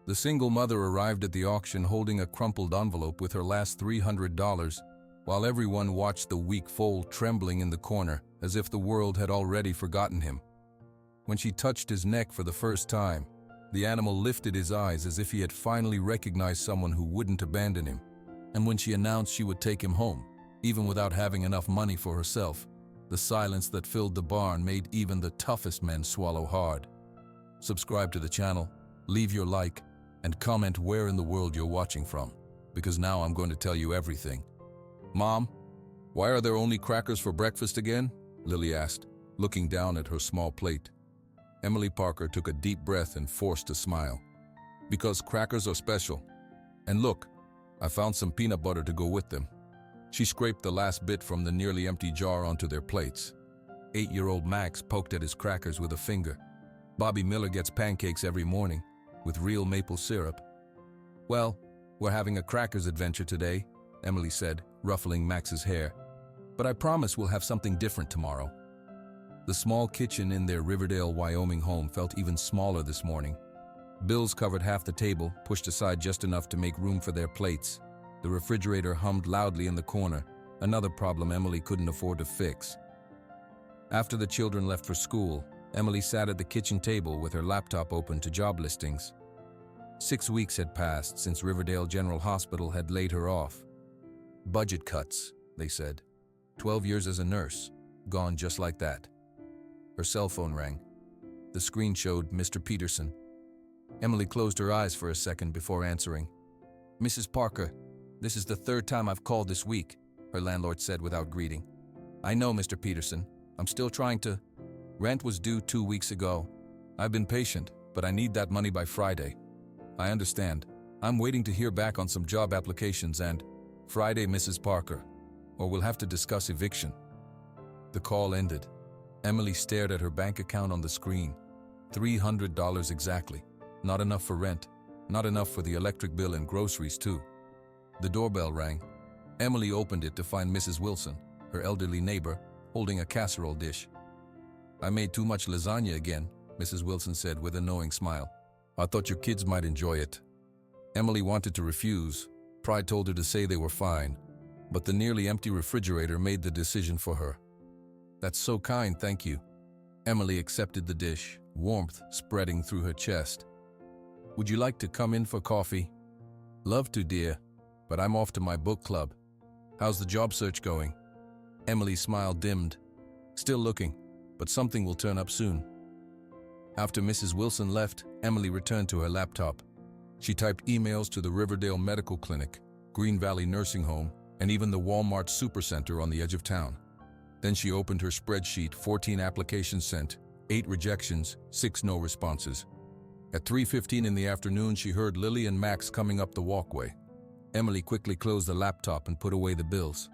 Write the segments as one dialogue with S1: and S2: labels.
S1: The single mother arrived at the auction holding a crumpled envelope with her last $300, while everyone watched the weak foal trembling in the corner as if the world had already forgotten him. When she touched his neck for the first time, the animal lifted his eyes as if he had finally recognized someone who wouldn't abandon him. And when she announced she would take him home, even without having enough money for herself, the silence that filled the barn made even the toughest men swallow hard. Subscribe to the channel, leave your like, and comment where in the world you're watching from, because now I'm going to tell you everything. Mom, why are there only crackers for breakfast again? Lily asked, looking down at her small plate. Emily Parker took a deep breath and forced a smile. Because crackers are special. And look, I found some peanut butter to go with them. She scraped the last bit from the nearly empty jar onto their plates. 8-year-old Max poked at his crackers with a finger. Bobby Miller gets pancakes every morning, with real maple syrup. Well, we're having a crackers adventure today, Emily said, ruffling Max's hair. But I promise we'll have something different tomorrow. The small kitchen in their Riverdale, Wyoming home felt even smaller this morning. Bills covered half the table, pushed aside just enough to make room for their plates. The refrigerator hummed loudly in the corner, another problem Emily couldn't afford to fix. After the children left for school, Emily sat at the kitchen table with her laptop open to job listings. 6 weeks had passed since Riverdale General Hospital had laid her off. Budget cuts, they said. 12 years as a nurse, gone just like that. Her cell phone rang. The screen showed Mr. Peterson. Emily closed her eyes for a second before answering. Mrs. Parker, this is the 3rd time I've called this week, her landlord said without greeting. I know, Mr. Peterson. I'm still trying to... Rent was due 2 weeks ago. I've been patient, but I need that money by Friday. I understand. I'm waiting to hear back on some job applications and... Friday, Mrs. Parker, or we'll have to discuss eviction. The call ended. Emily stared at her bank account on the screen. $300 exactly. Not enough for rent. Not enough for the electric bill and groceries too. The doorbell rang. Emily opened it to find Mrs. Wilson, her elderly neighbor, holding a casserole dish. I made too much lasagna again, Mrs. Wilson said with a knowing smile. I thought your kids might enjoy it. Emily wanted to refuse. Pride told her to say they were fine, but the nearly empty refrigerator made the decision for her. That's so kind, thank you. Emily accepted the dish, warmth spreading through her chest. Would you like to come in for coffee? Love to, dear, but I'm off to my book club. How's the job search going? Emily's smile dimmed. Still looking, but something will turn up soon. After Mrs. Wilson left, Emily returned to her laptop. She typed emails to the Riverdale Medical Clinic, Green Valley Nursing Home, and even the Walmart Supercenter on the edge of town. Then she opened her spreadsheet, 14 applications sent, 8 rejections, 6 no responses. At 3:15 in the afternoon, she heard Lily and Max coming up the walkway. Emily quickly closed the laptop and put away the bills.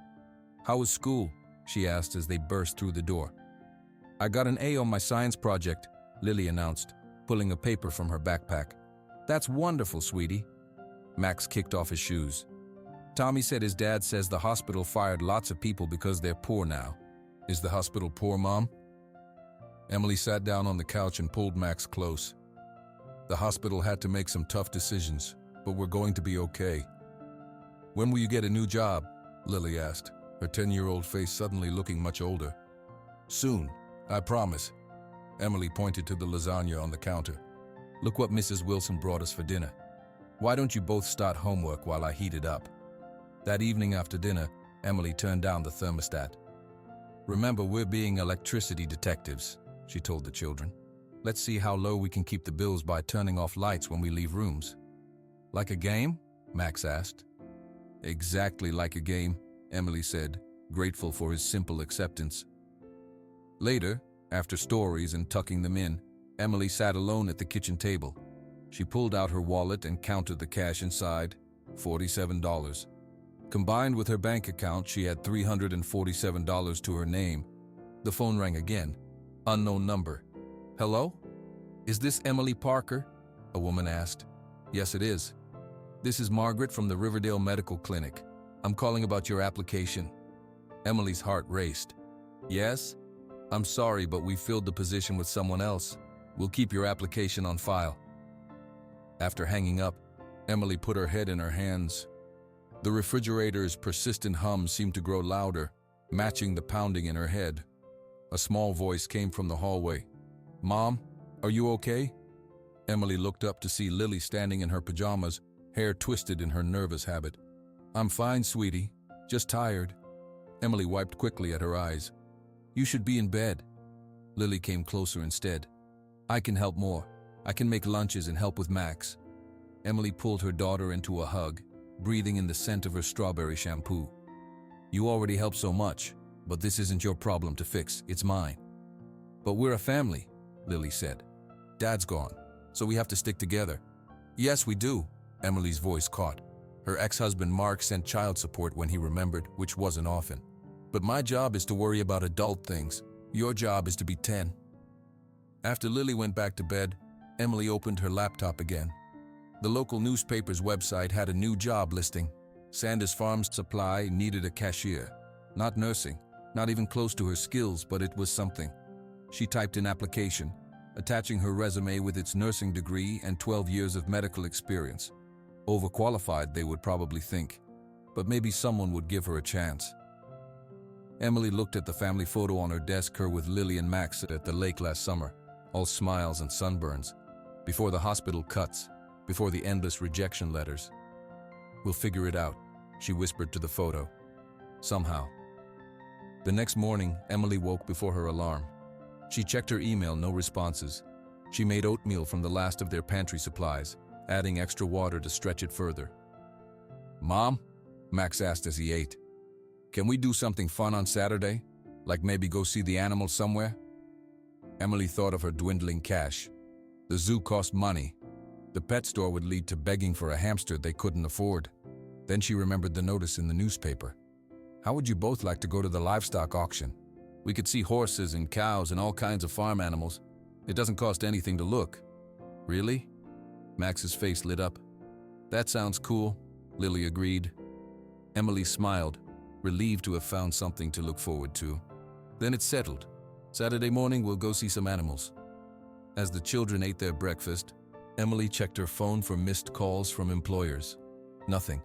S1: How was school? She asked as they burst through the door. I got an A on my science project, Lily announced, pulling a paper from her backpack. That's wonderful, sweetie. Max kicked off his shoes. Tommy said his dad says the hospital fired lots of people because they're poor now. Is the hospital poor, Mom? Emily sat down on the couch and pulled Max close. The hospital had to make some tough decisions, but we're going to be okay. When will you get a new job? Lily asked, her 10-year-old face suddenly looking much older. Soon, I promise. Emily pointed to the lasagna on the counter. Look what Mrs. Wilson brought us for dinner. Why don't you both start homework while I heat it up? That evening after dinner, Emily turned down the thermostat. Remember, we're being electricity detectives, she told the children. Let's see how low we can keep the bills by turning off lights when we leave rooms. Like a game? Max asked. Exactly like a game, Emily said, grateful for his simple acceptance. Later, after stories and tucking them in, Emily sat alone at the kitchen table. She pulled out her wallet and counted the cash inside, $47. Combined with her bank account, she had $347 to her name. The phone rang again. Unknown number. Hello? Is this Emily Parker? A woman asked. Yes, it is. This is Margaret from the Riverdale Medical Clinic. I'm calling about your application. Emily's heart raced. Yes? I'm sorry, but we filled the position with someone else. We'll keep your application on file. After hanging up, Emily put her head in her hands. The refrigerator's persistent hum seemed to grow louder, matching the pounding in her head. A small voice came from the hallway. "Mom, are you okay?" Emily looked up to see Lily standing in her pajamas, hair twisted in her nervous habit. "I'm fine, sweetie. Just tired." Emily wiped quickly at her eyes. "You should be in bed." Lily came closer instead. "I can help more. I can make lunches and help with Max." Emily pulled her daughter into a hug, breathing in the scent of her strawberry shampoo. "You already help so much, but this isn't your problem to fix, it's mine." "But we're a family," Lily said. "Dad's gone, so we have to stick together." "Yes, we do," Emily's voice caught. Her ex-husband Mark sent child support when he remembered, which wasn't often. "But my job is to worry about adult things. Your job is to be 10. After Lily went back to bed, Emily opened her laptop again. The local newspaper's website had a new job listing. Sanders Farms Supply needed a cashier. Not nursing, not even close to her skills, but it was something. She typed in application, attaching her resume with its nursing degree and 12 years of medical experience. Overqualified, they would probably think, but maybe someone would give her a chance. Emily looked at the family photo on her desk, her with Lily and Max at the lake last summer, all smiles and sunburns, before the hospital cuts, before the endless rejection letters. "We'll figure it out," she whispered to the photo. Somehow. The next morning, Emily woke before her alarm. She checked her email, no responses. She made oatmeal from the last of their pantry supplies, adding extra water to stretch it further. "Mom?" Max asked as he ate. "Can we do something fun on Saturday? Like maybe go see the animals somewhere?" Emily thought of her dwindling cash. The zoo cost money. The pet store would lead to begging for a hamster they couldn't afford. Then she remembered the notice in the newspaper. "How would you both like to go to the livestock auction? We could see horses and cows and all kinds of farm animals. It doesn't cost anything to look." "Really?" Max's face lit up. "That sounds cool," Lily agreed. Emily smiled, relieved to have found something to look forward to. "Then it's settled. Saturday morning we'll go see some animals." As the children ate their breakfast, Emily checked her phone for missed calls from employers. Nothing.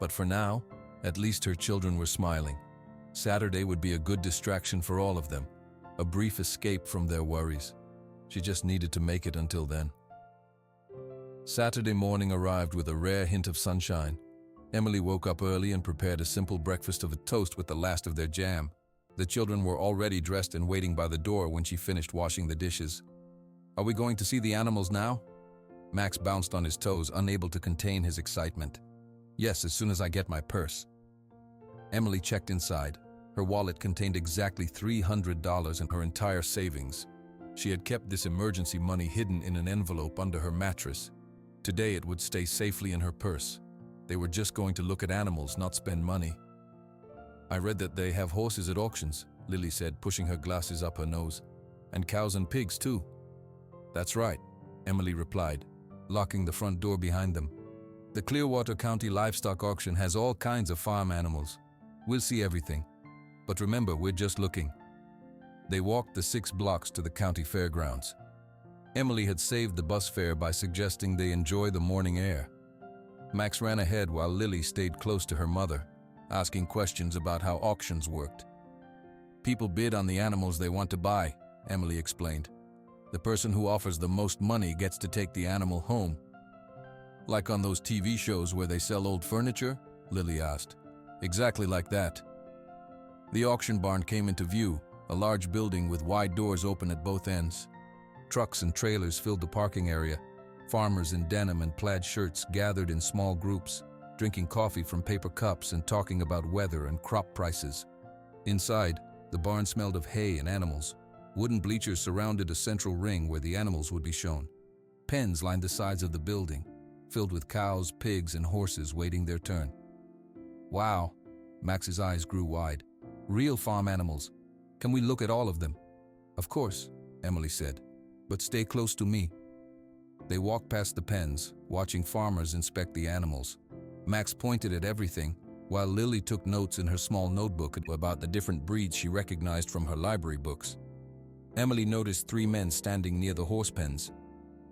S1: But for now, at least her children were smiling. Saturday would be a good distraction for all of them, a brief escape from their worries. She just needed to make it until then. Saturday morning arrived with a rare hint of sunshine. Emily woke up early and prepared a simple breakfast of a toast with the last of their jam. The children were already dressed and waiting by the door when she finished washing the dishes. "Are we going to see the animals now?" Max bounced on his toes, unable to contain his excitement. "Yes, as soon as I get my purse." Emily checked inside. Her wallet contained exactly $300 in her entire savings. She had kept this emergency money hidden in an envelope under her mattress. Today it would stay safely in her purse. They were just going to look at animals, not spend money. "I read that they have horses at auctions," Lily said, pushing her glasses up her nose. "And cows and pigs too." "That's right," Emily replied, locking the front door behind them. "The Clearwater County Livestock Auction has all kinds of farm animals. We'll see everything. But remember, we're just looking." They walked the 6 blocks to the county fairgrounds. Emily had saved the bus fare by suggesting they enjoy the morning air. Max ran ahead while Lily stayed close to her mother, asking questions about how auctions worked. "People bid on the animals they want to buy," Emily explained. "The person who offers the most money gets to take the animal home." "Like on those TV shows where they sell old furniture?" Lily asked. "Exactly like that." The auction barn came into view, a large building with wide doors open at both ends. Trucks and trailers filled the parking area. Farmers in denim and plaid shirts gathered in small groups, drinking coffee from paper cups and talking about weather and crop prices. Inside, the barn smelled of hay and animals. Wooden bleachers surrounded a central ring where the animals would be shown. Pens lined the sides of the building, filled with cows, pigs, and horses waiting their turn. "Wow," Max's eyes grew wide. "Real farm animals. Can we look at all of them?" "Of course," Emily said, "but stay close to me." They walked past the pens, watching farmers inspect the animals. Max pointed at everything, while Lily took notes in her small notebook about the different breeds she recognized from her library books. Emily noticed 3 men standing near the horse pens.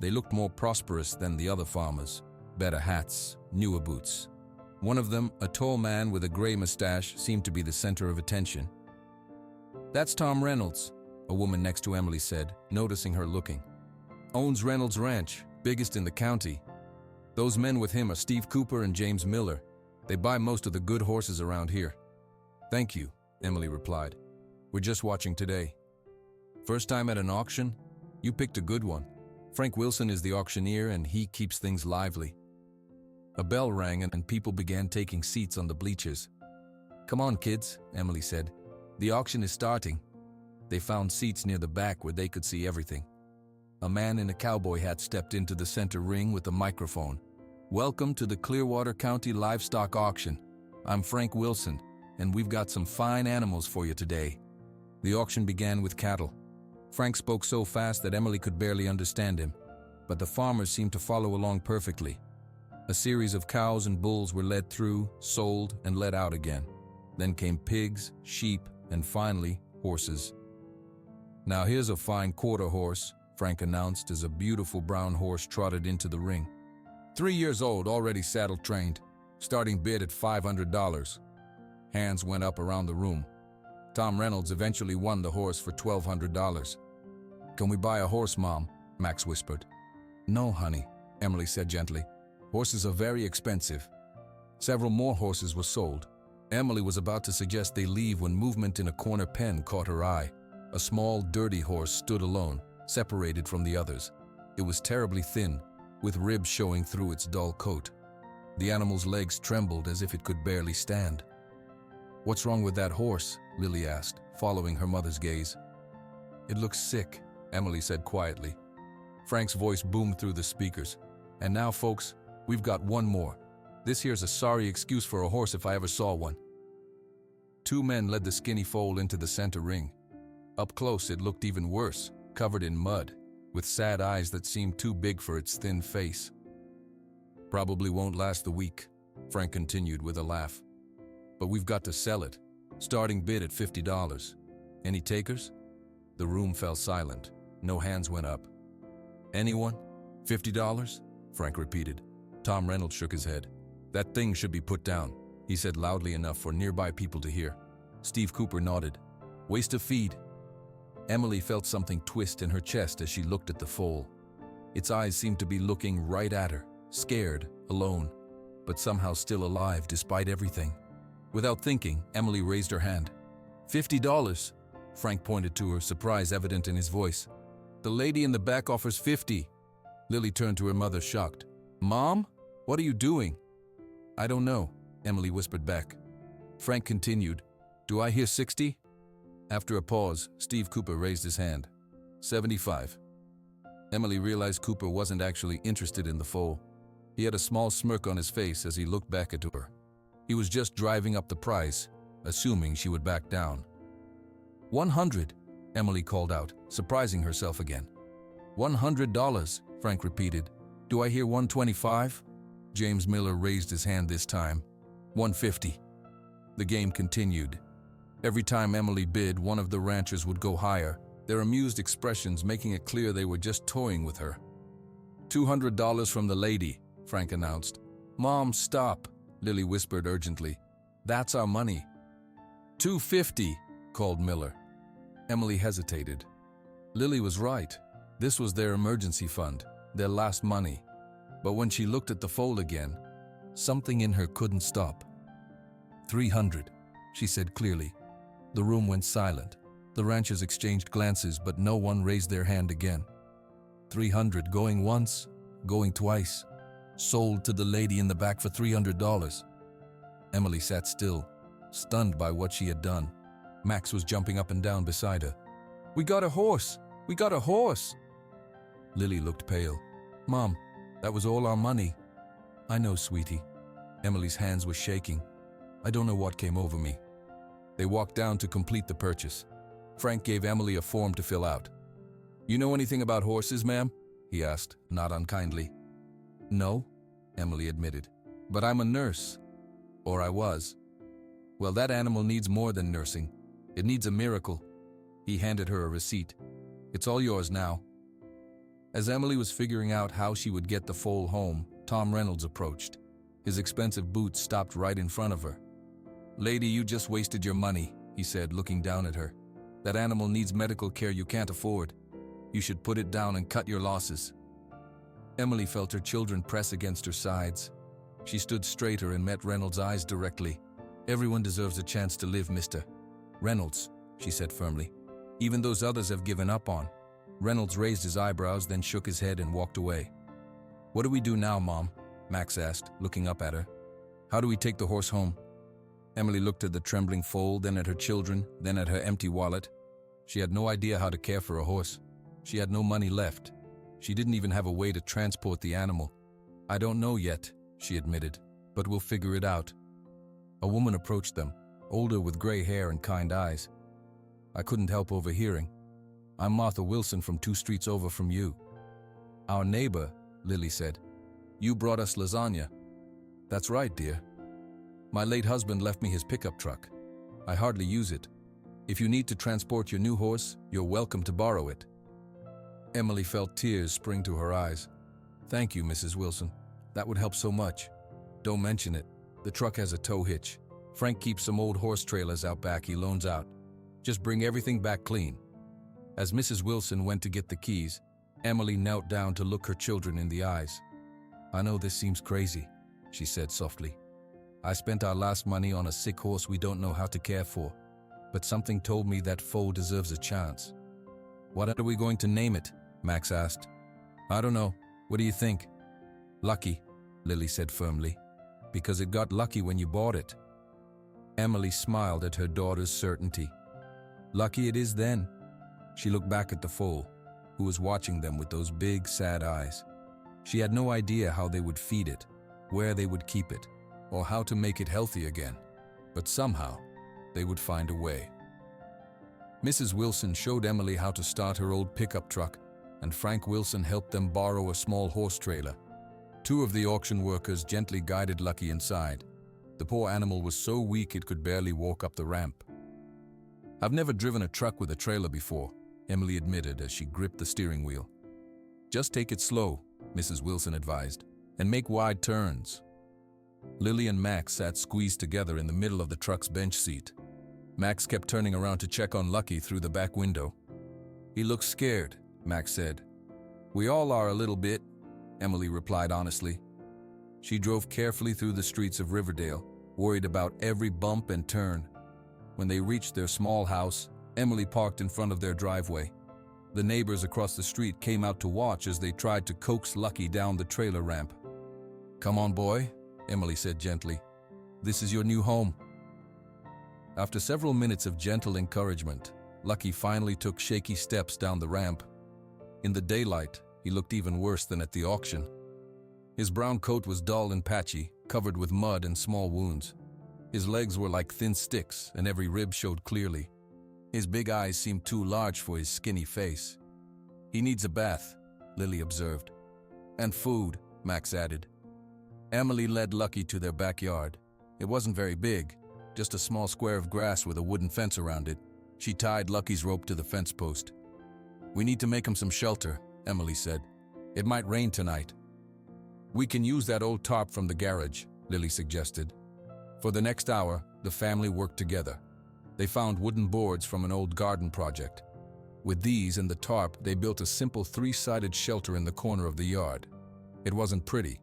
S1: They looked more prosperous than the other farmers. Better hats, newer boots. One of them, a tall man with a gray mustache, seemed to be the center of attention. "That's Tom Reynolds," a woman next to Emily said, noticing her looking. "Owns Reynolds Ranch, biggest in the county. Those men with him are Steve Cooper and James Miller. They buy most of the good horses around here." "Thank you," Emily replied. "We're just watching today." "First time at an auction? You picked a good one. Frank Wilson is the auctioneer and he keeps things lively." A bell rang and people began taking seats on the bleachers. "Come on, kids," Emily said. "The auction is starting." They found seats near the back where they could see everything. A man in a cowboy hat stepped into the center ring with a microphone. "Welcome to the Clearwater County Livestock Auction. I'm Frank Wilson, and we've got some fine animals for you today." The auction began with cattle. Frank spoke so fast that Emily could barely understand him, but the farmers seemed to follow along perfectly. A series of cows and bulls were led through, sold, and let out again. Then came pigs, sheep, and finally, horses. "Now here's a fine quarter horse," Frank announced as a beautiful brown horse trotted into the ring. 3 years old, already saddle-trained. Starting bid at $500. Hands went up around the room. Tom Reynolds eventually won the horse for $1,200. "Can we buy a horse, Mom?" Max whispered. "No, honey," Emily said gently. "Horses are very expensive." Several more horses were sold. Emily was about to suggest they leave when movement in a corner pen caught her eye. A small, dirty horse stood alone, separated from the others. It was terribly thin, with ribs showing through its dull coat. The animal's legs trembled as if it could barely stand. "What's wrong with that horse?" Lily asked, following her mother's gaze. "It looks sick," Emily said quietly. Frank's voice boomed through the speakers. "And now, folks, we've got one more. This here's a sorry excuse for a horse if I ever saw one." 2 men led the skinny foal into the center ring. Up close, it looked even worse, covered in mud, with sad eyes that seemed too big for its thin face. "Probably won't last the week," Frank continued with a laugh. "But we've got to sell it. Starting bid at $50. Any takers?" The room fell silent. No hands went up. "Anyone? $50? Frank repeated. Tom Reynolds shook his head. "That thing should be put down," he said loudly enough for nearby people to hear. Steve Cooper nodded. "Waste of feed." Emily felt something twist in her chest as she looked at the foal. Its eyes seemed to be looking right at her, scared, alone, but somehow still alive despite everything. Without thinking, Emily raised her hand. $50. Frank pointed to her, surprise evident in his voice. "The lady in the back offers 50. Lily turned to her mother, shocked. "Mom? What are you doing?" "I don't know," Emily whispered back. Frank continued. "Do I hear 60? After a pause, Steve Cooper raised his hand. 75. Emily realized Cooper wasn't actually interested in the foal. He had a small smirk on his face as he looked back at her. He was just driving up the price, assuming she would back down. 100, Emily called out, surprising herself again. $100, Frank repeated. "Do I hear 125? James Miller raised his hand this time. 150. The game continued. Every time Emily bid, one of the ranchers would go higher, their amused expressions making it clear they were just toying with her. $200 from the lady, Frank announced. "Mom, stop," Lily whispered urgently. "That's our money." $250, called Miller. Emily hesitated. Lily was right. This was their emergency fund, their last money. But when she looked at the foal again, something in her couldn't stop. 300, she said clearly. The room went silent. The ranchers exchanged glances, but no one raised their hand again. 300 going once, going twice. Sold to the lady in the back for $300. Emily sat still, stunned by what she had done. Max was jumping up and down beside her. "We got a horse! We got a horse!" Lily looked pale. "Mom, that was all our money." "I know, sweetie." Emily's hands were shaking. "I don't know what came over me." They walked down to complete the purchase. Frank gave Emily a form to fill out. "You know anything about horses, ma'am?" he asked, not unkindly. "No," Emily admitted. "But I'm a nurse. Or I was." "Well, that animal needs more than nursing. It needs a miracle." He handed her a receipt. "It's all yours now." As Emily was figuring out how she would get the foal home, Tom Reynolds approached. His expensive boots stopped right in front of her. "Lady, you just wasted your money," he said, looking down at her. "That animal needs medical care you can't afford. You should put it down and cut your losses." Emily felt her children press against her sides. She stood straighter and met Reynolds' eyes directly. "Everyone deserves a chance to live, Mr. Reynolds," she said firmly. "Even those others have given up on." Reynolds raised his eyebrows, then shook his head and walked away. "What do we do now, Mom?" Max asked, looking up at her. "How do we take the horse home?" Emily looked at the trembling foal, then at her children, then at her empty wallet. She had no idea how to care for a horse. She had no money left. She didn't even have a way to transport the animal. "I don't know yet," she admitted, "but we'll figure it out." A woman approached them, older with gray hair and kind eyes. I couldn't help overhearing. "I'm Martha Wilson from 2 streets over from you." "Our neighbor," Lily said. "You brought us lasagna." "That's right, dear. My late husband left me his pickup truck. I hardly use it. If you need to transport your new horse, you're welcome to borrow it." Emily felt tears spring to her eyes. "Thank you, Mrs. Wilson. That would help so much." "Don't mention it. The truck has a tow hitch. Frank keeps some old horse trailers out back he loans out. Just bring everything back clean." As Mrs. Wilson went to get the keys, Emily knelt down to look her children in the eyes. "I know this seems crazy," she said softly. "I spent our last money on a sick horse we don't know how to care for, but something told me that foal deserves a chance." "What are we going to name it?" Max asked. "I don't know. What do you think?" "Lucky," Lily said firmly, "because it got lucky when you bought it." Emily smiled at her daughter's certainty. "Lucky it is then." She looked back at the foal, who was watching them with those big, sad eyes. She had no idea how they would feed it, where they would keep it, or how to make it healthy again. But somehow, they would find a way. Mrs. Wilson showed Emily how to start her old pickup truck, and Frank Wilson helped them borrow a small horse trailer. 2 of the auction workers gently guided Lucky inside. The poor animal was so weak it could barely walk up the ramp. "I've never driven a truck with a trailer before," Emily admitted as she gripped the steering wheel. "Just take it slow," Mrs. Wilson advised, "and make wide turns." Lily and Max sat squeezed together in the middle of the truck's bench seat. Max kept turning around to check on Lucky through the back window. "He looks scared," Max said. "We all are a little bit," Emily replied honestly. She drove carefully through the streets of Riverdale, worried about every bump and turn. When they reached their small house, Emily parked in front of their driveway. The neighbors across the street came out to watch as they tried to coax Lucky down the trailer ramp. "Come on, boy," Emily said gently. "This is your new home." After several minutes of gentle encouragement, Lucky finally took shaky steps down the ramp. In the daylight, he looked even worse than at the auction. His brown coat was dull and patchy, covered with mud and small wounds. His legs were like thin sticks, and every rib showed clearly. His big eyes seemed too large for his skinny face. "He needs a bath," Lily observed. "And food," Max added. Emily led Lucky to their backyard. It wasn't very big, just a small square of grass with a wooden fence around it. She tied Lucky's rope to the fence post. "We need to make him some shelter," Emily said. "It might rain tonight." "We can use that old tarp from the garage," Lily suggested. For the next hour, the family worked together. They found wooden boards from an old garden project. With these and the tarp, they built a simple 3-sided shelter in the corner of the yard. It wasn't pretty,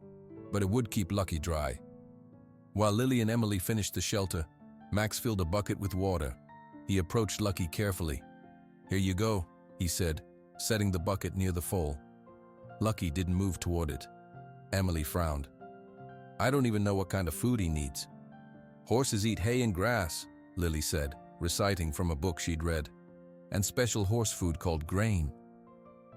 S1: but it would keep Lucky dry. While Lily and Emily finished the shelter, Max filled a bucket with water. He approached Lucky carefully. "Here you go," he said, setting the bucket near the foal. Lucky didn't move toward it. Emily frowned. "I don't even know what kind of food he needs." "Horses eat hay and grass," Lily said, reciting from a book she'd read, "and special horse food called grain."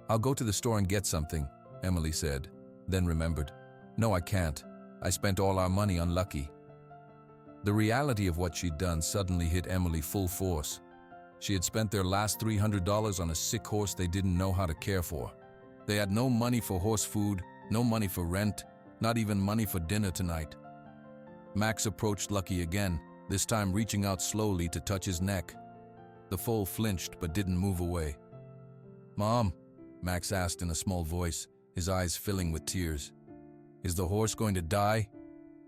S1: "I'll go to the store and get something," Emily said, then remembered. "No, I can't. I spent all our money on Lucky." The reality of what she'd done suddenly hit Emily full force. She had spent their last $300 on a sick horse they didn't know how to care for. They had no money for horse food, no money for rent, not even money for dinner tonight. Max approached Lucky again, this time reaching out slowly to touch his neck. The foal flinched but didn't move away. "Mom," Max asked in a small voice, his eyes filling with tears. Is the horse going to die?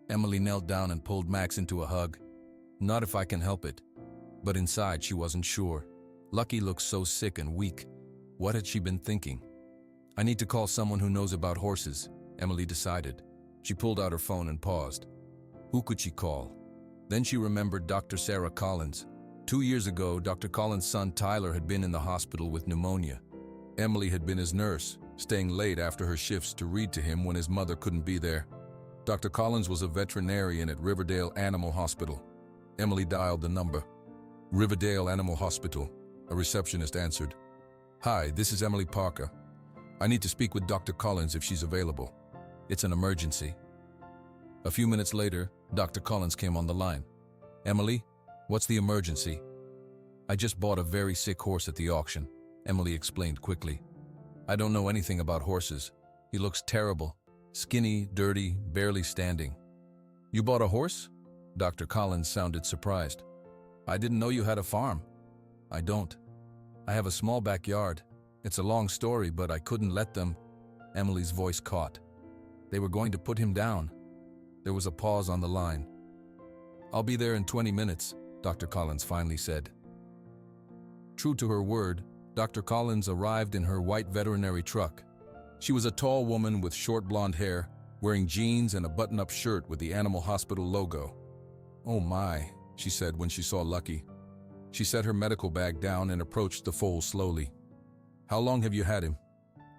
S1: Emily knelt down and pulled Max into a hug. Not if I can help it. But inside she wasn't sure. Lucky looked so sick and weak. What had she been thinking? I need to call someone who knows about horses, Emily decided. She pulled out her phone and paused. Who could she call? Then she remembered Dr. Sarah Collins. 2 years ago, Dr. Collins' son Tyler had been in the hospital with pneumonia. Emily had been his nurse, staying late after her shifts to read to him when his mother couldn't be there. Dr. Collins was a veterinarian at Riverdale Animal Hospital. Emily dialed the number. Riverdale Animal Hospital, a receptionist answered. Hi, this is Emily Parker. I need to speak with Dr. Collins if she's available. It's an emergency. A few minutes later, Dr. Collins came on the line. Emily, what's the emergency? I just bought a very sick horse at the auction, Emily explained quickly. I don't know anything about horses. He looks terrible. Skinny, dirty, barely standing. You bought a horse? Dr. Collins sounded surprised. I didn't know you had a farm. I don't. I have a small backyard. It's a long story, but I couldn't let them. Emily's voice caught. They were going to put him down. There was a pause on the line. I'll be there in 20 minutes, Dr. Collins finally said. True to her word, Dr. Collins arrived in her white veterinary truck. She was a tall woman with short blonde hair, wearing jeans and a button-up shirt with the Animal Hospital logo. Oh my, she said when she saw Lucky. She set her medical bag down and approached the foal slowly. How long have you had him?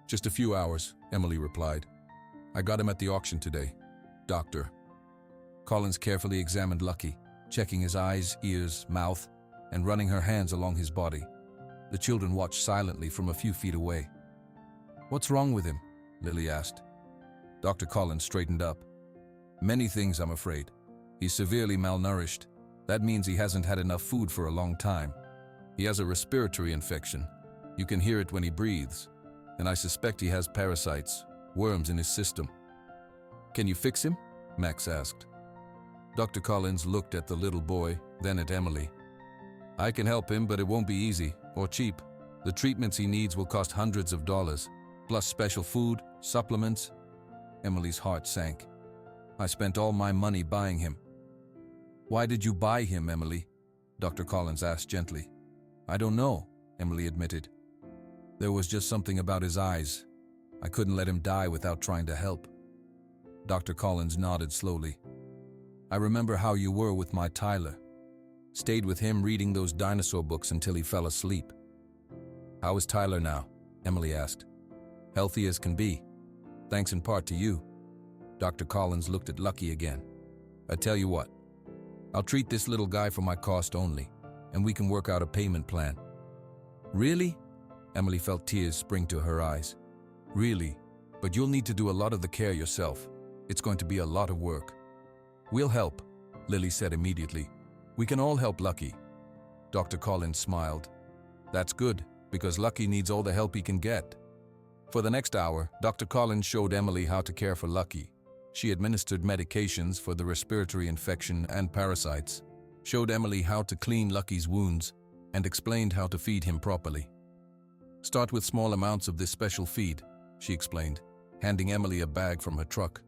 S1: Just a few hours, Emily replied. I got him at the auction today. Doctor. Collins carefully examined Lucky, checking his eyes, ears, mouth, and running her hands along his body. The children watched silently from a few feet away. What's wrong with him? Lily asked. Dr. Collins straightened up. Many things, I'm afraid. He's severely malnourished. That means he hasn't had enough food for a long time. He has a respiratory infection. You can hear it when he breathes. And I suspect he has parasites, worms in his system. Can you fix him? Max asked. Dr. Collins looked at the little boy, then at Emily. I can help him, but it won't be easy or cheap. The treatments he needs will cost hundreds of dollars, plus special food, supplements. Emily's heart sank. I spent all my money buying him. Why did you buy him, Emily? Dr. Collins asked gently. I don't know, Emily admitted. There was just something about his eyes. I couldn't let him die without trying to help. Dr. Collins nodded slowly. I remember how you were with my Tyler. Stayed with him reading those dinosaur books until he fell asleep. How is Tyler now? Emily asked. Healthy as can be. Thanks in part to you. Dr. Collins looked at Lucky again. I tell you what, I'll treat this little guy for my cost only, and we can work out a payment plan. Really? Emily felt tears spring to her eyes. Really, but you'll need to do a lot of the care yourself. It's going to be a lot of work. We'll help, Lily said immediately. We can all help Lucky. Dr. Collins smiled. That's good, because Lucky needs all the help he can get. For the next hour, Dr. Collins showed Emily how to care for Lucky. She administered medications for the respiratory infection and parasites, showed Emily how to clean Lucky's wounds, and explained how to feed him properly. Start with small amounts of this special feed, she explained, handing Emily a bag from her truck.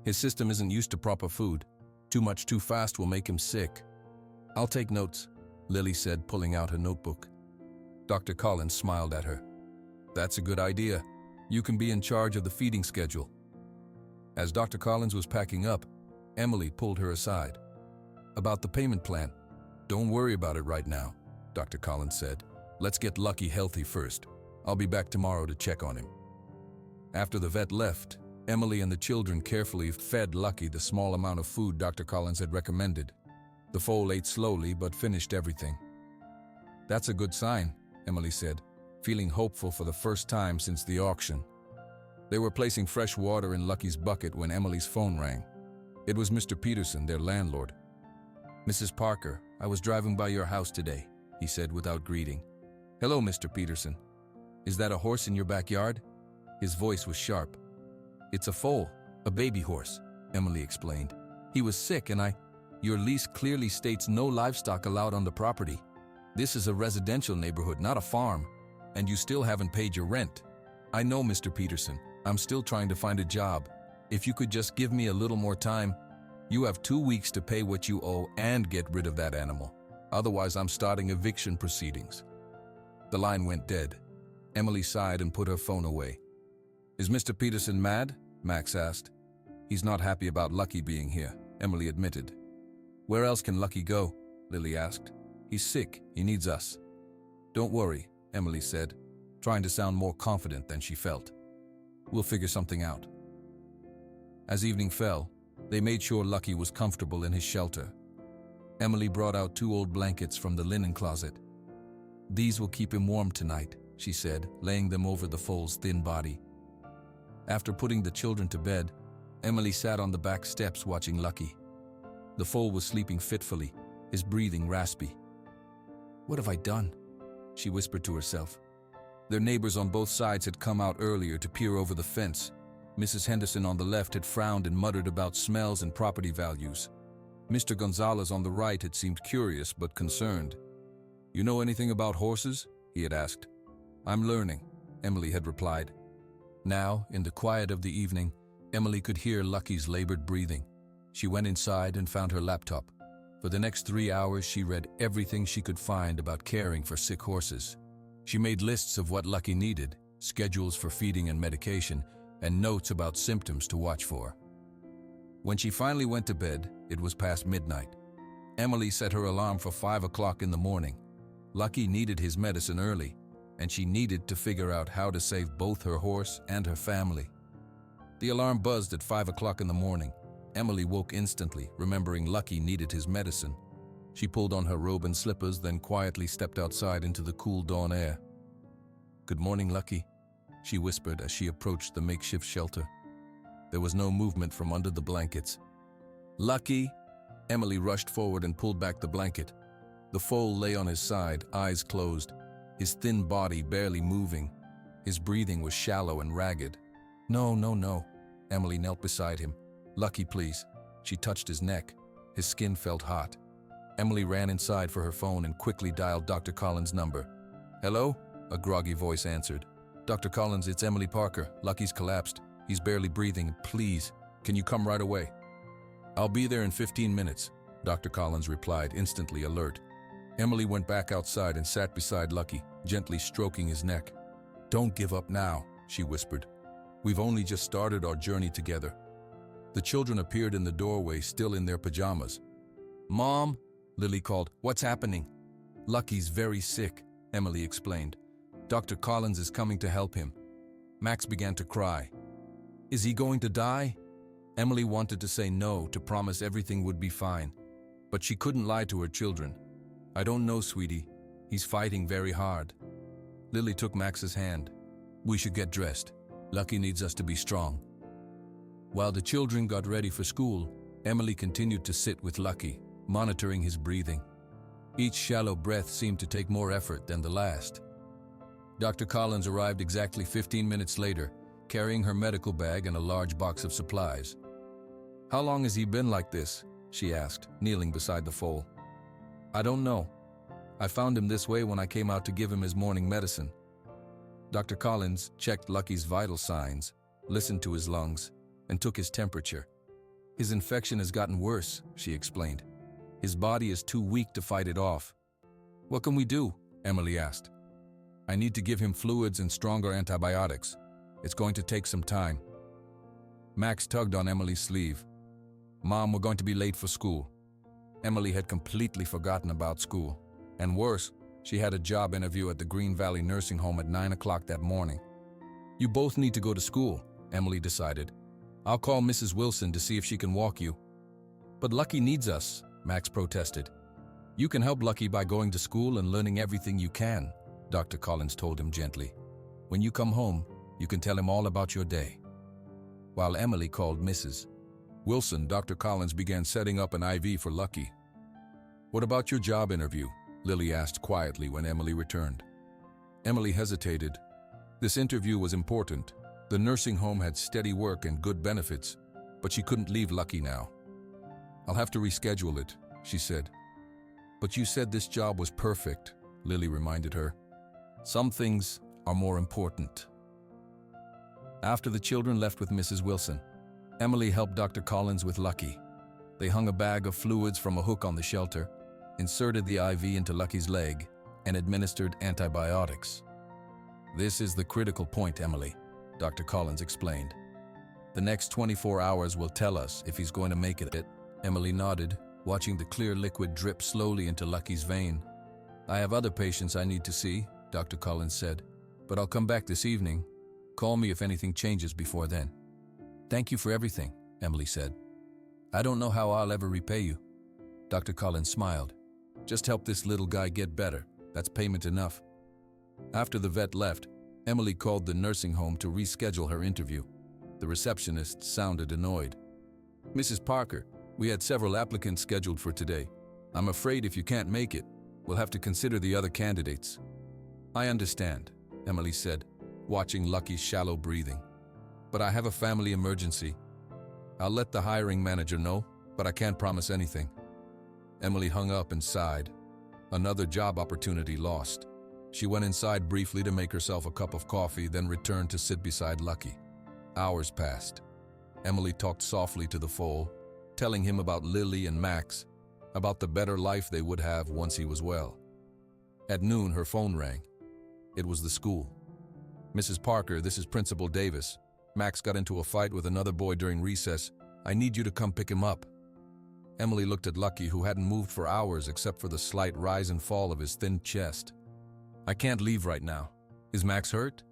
S1: His system isn't used to proper food. Too much too fast will make him sick. I'll take notes, Lily said, pulling out her notebook. Dr. Collins smiled at her. That's a good idea. You can be in charge of the feeding schedule. As Dr. Collins was packing up, Emily pulled her aside. About the payment plan. Don't worry about it right now, Dr. Collins said. Let's get Lucky healthy first. I'll be back tomorrow to check on him. After the vet left, Emily and the children carefully fed Lucky the small amount of food Dr. Collins had recommended. The foal ate slowly but finished everything. That's a good sign, Emily said, feeling hopeful for the first time since the auction. They were placing fresh water in Lucky's bucket when Emily's phone rang. It was Mr. Peterson, their landlord. Mrs. Parker, I was driving by your house today, he said without greeting. Hello, Mr. Peterson. Is that a horse in your backyard? His voice was sharp. It's a foal, a baby horse, Emily explained. He was sick and Your lease clearly states no livestock allowed on the property. This is a residential neighborhood, not a farm, and you still haven't paid your rent, I know, Mr. Peterson. I'm still trying to find a job. If you could just give me a little more time. You have 2 weeks to pay what you owe and get rid of that animal. Otherwise, I'm starting eviction proceedings. The line went dead. Emily sighed and put her phone away. Is Mr. Peterson mad? Max asked. He's not happy about Lucky being here, Emily admitted. Where else can Lucky go? Lily asked. He's sick. He needs us. Don't worry, Emily said, trying to sound more confident than she felt. We'll figure something out. As evening fell, they made sure Lucky was comfortable in his shelter. Emily brought out 2 old blankets from the linen closet. These will keep him warm tonight, she said, laying them over the foal's thin body. After putting the children to bed, Emily sat on the back steps watching Lucky. The foal was sleeping fitfully, his breathing raspy. What have I done? She whispered to herself. Their neighbors on both sides had come out earlier to peer over the fence. Mrs. Henderson on the left had frowned and muttered about smells and property values. Mr. Gonzalez on the right had seemed curious but concerned. You know anything about horses? He had asked. I'm learning, Emily had replied. Now, in the quiet of the evening, Emily could hear Lucky's labored breathing. She went inside and found her laptop. For the next 3 hours, she read everything she could find about caring for sick horses. She made lists of what Lucky needed, schedules for feeding and medication, and notes about symptoms to watch for. When she finally went to bed, it was past midnight. Emily set her alarm for 5 o'clock in the morning. Lucky needed his medicine early, and she needed to figure out how to save both her horse and her family. The alarm buzzed at 5 o'clock in the morning. Emily woke instantly, remembering Lucky needed his medicine. She pulled on her robe and slippers, then quietly stepped outside into the cool dawn air. Good morning, Lucky, she whispered as she approached the makeshift shelter. There was no movement from under the blankets. Lucky! Emily rushed forward and pulled back the blanket. The foal lay on his side, eyes closed, his thin body barely moving. His breathing was shallow and ragged. No, no, no. Emily knelt beside him. Lucky, please. She touched his neck. His skin felt hot. Emily ran inside for her phone and quickly dialed Dr. Collins' number. Hello? A groggy voice answered. Dr. Collins, it's Emily Parker. Lucky's collapsed. He's barely breathing. Please, can you come right away? I'll be there in 15 minutes, Dr. Collins replied, instantly alert. Emily went back outside and sat beside Lucky, gently stroking his neck. Don't give up now, she whispered. We've only just started our journey together. The children appeared in the doorway, still in their pajamas. Mom, Lily called. What's happening? Lucky's very sick, Emily explained. Dr. Collins is coming to help him. Max began to cry. Is he going to die? Emily wanted to say no, to promise everything would be fine. But she couldn't lie to her children. I don't know, sweetie. He's fighting very hard. Lily took Max's hand. We should get dressed. Lucky needs us to be strong. While the children got ready for school, Emily continued to sit with Lucky, monitoring his breathing. Each shallow breath seemed to take more effort than the last. Dr. Collins arrived exactly 15 minutes later, carrying her medical bag and a large box of supplies. How long has he been like this? She asked, kneeling beside the foal. I don't know. I found him this way when I came out to give him his morning medicine. Dr. Collins checked Lucky's vital signs, listened to his lungs, and took his temperature. His infection has gotten worse, she explained. His body is too weak to fight it off. What can we do? Emily asked. I need to give him fluids and stronger antibiotics. It's going to take some time. Max tugged on Emily's sleeve. Mom, we're going to be late for school. Emily had completely forgotten about school. And worse, she had a job interview at the Green Valley Nursing Home at 9 o'clock that morning. You both need to go to school, Emily decided. I'll call Mrs. Wilson to see if she can walk you. But Lucky needs us, Max protested. You can help Lucky by going to school and learning everything you can, Dr. Collins told him gently. When you come home, you can tell him all about your day. While Emily called Mrs. Wilson, Dr. Collins began setting up an IV for Lucky. What about your job interview? Lily asked quietly when Emily returned. Emily hesitated. This interview was important. The nursing home had steady work and good benefits, but she couldn't leave Lucky now. I'll have to reschedule it, she said. But you said this job was perfect, Lily reminded her. Some things are more important. After the children left with Mrs. Wilson, Emily helped Dr. Collins with Lucky. They hung a bag of fluids from a hook on the shelter, inserted the IV into Lucky's leg, and administered antibiotics. "This is the critical point, Emily," Dr. Collins explained. "The next 24 hours will tell us if he's going to make it." Emily nodded, watching the clear liquid drip slowly into Lucky's vein. "I have other patients I need to see," Dr. Collins said, "but I'll come back this evening. Call me if anything changes before then." "Thank you for everything," Emily said. "I don't know how I'll ever repay you." Dr. Collins smiled. "Just help this little guy get better. That's payment enough." After the vet left, Emily called the nursing home to reschedule her interview. The receptionist sounded annoyed. "Mrs. Parker, we had several applicants scheduled for today. I'm afraid if you can't make it, we'll have to consider the other candidates." "I understand," Emily said, watching Lucky's shallow breathing. "But I have a family emergency. I'll let the hiring manager know, but I can't promise anything." Emily hung up and sighed. Another job opportunity lost. She went inside briefly to make herself a cup of coffee, then returned to sit beside Lucky. Hours passed. Emily talked softly to the foal, telling him about Lily and Max, about the better life they would have once he was well. At noon, her phone rang. It was the school. "Mrs. Parker, this is Principal Davis. Max got into a fight with another boy during recess. I need you to come pick him up." Emily looked at Lucky, who hadn't moved for hours except for the slight rise and fall of his thin chest. "I can't leave right now. Is Max hurt?"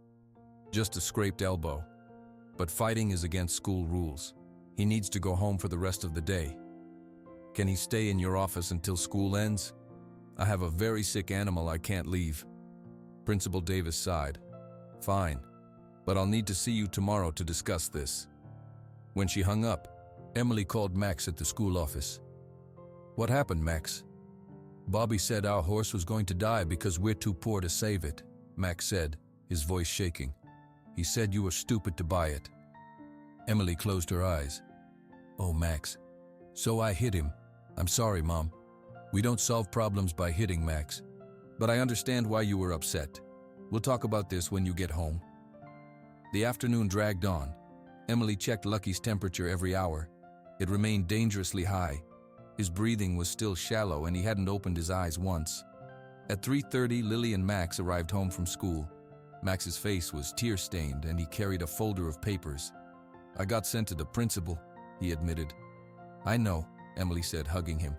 S1: "Just a scraped elbow. But fighting is against school rules. He needs to go home for the rest of the day." "Can he stay in your office until school ends?" "I have a very sick animal I can't leave." Principal Davis sighed. "Fine, but I'll need to see you tomorrow to discuss this." When she hung up, Emily called Max at the school office. "What happened, Max?" "Bobby said our horse was going to die because we're too poor to save it," Max said, his voice shaking. "He said you were stupid to buy it." Emily closed her eyes. "Oh, Max. So I hit him. I'm sorry, Mom. We don't solve problems by hitting, Max. But I understand why you were upset. We'll talk about this when you get home." The afternoon dragged on. Emily checked Lucky's temperature every hour. It remained dangerously high. His breathing was still shallow and he hadn't opened his eyes once. At 3:30, Lily and Max arrived home from school. Max's face was tear-stained and he carried a folder of papers. "I got sent to the principal," he admitted. "I know," Emily said, hugging him.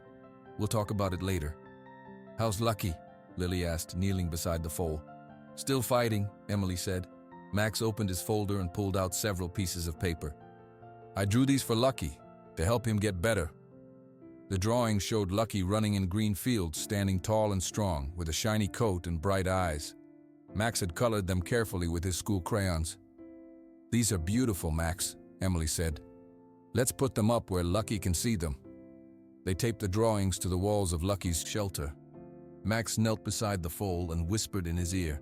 S1: "We'll talk about it later." "How's Lucky?" Lily asked, kneeling beside the foal. "Still fighting," Emily said. Max opened his folder and pulled out several pieces of paper. "I drew these for Lucky, to help him get better." The drawing showed Lucky running in green fields, standing tall and strong, with a shiny coat and bright eyes. Max had colored them carefully with his school crayons. "These are beautiful, Max," Emily said. "Let's put them up where Lucky can see them." They taped the drawings to the walls of Lucky's shelter. Max knelt beside the foal and whispered in his ear,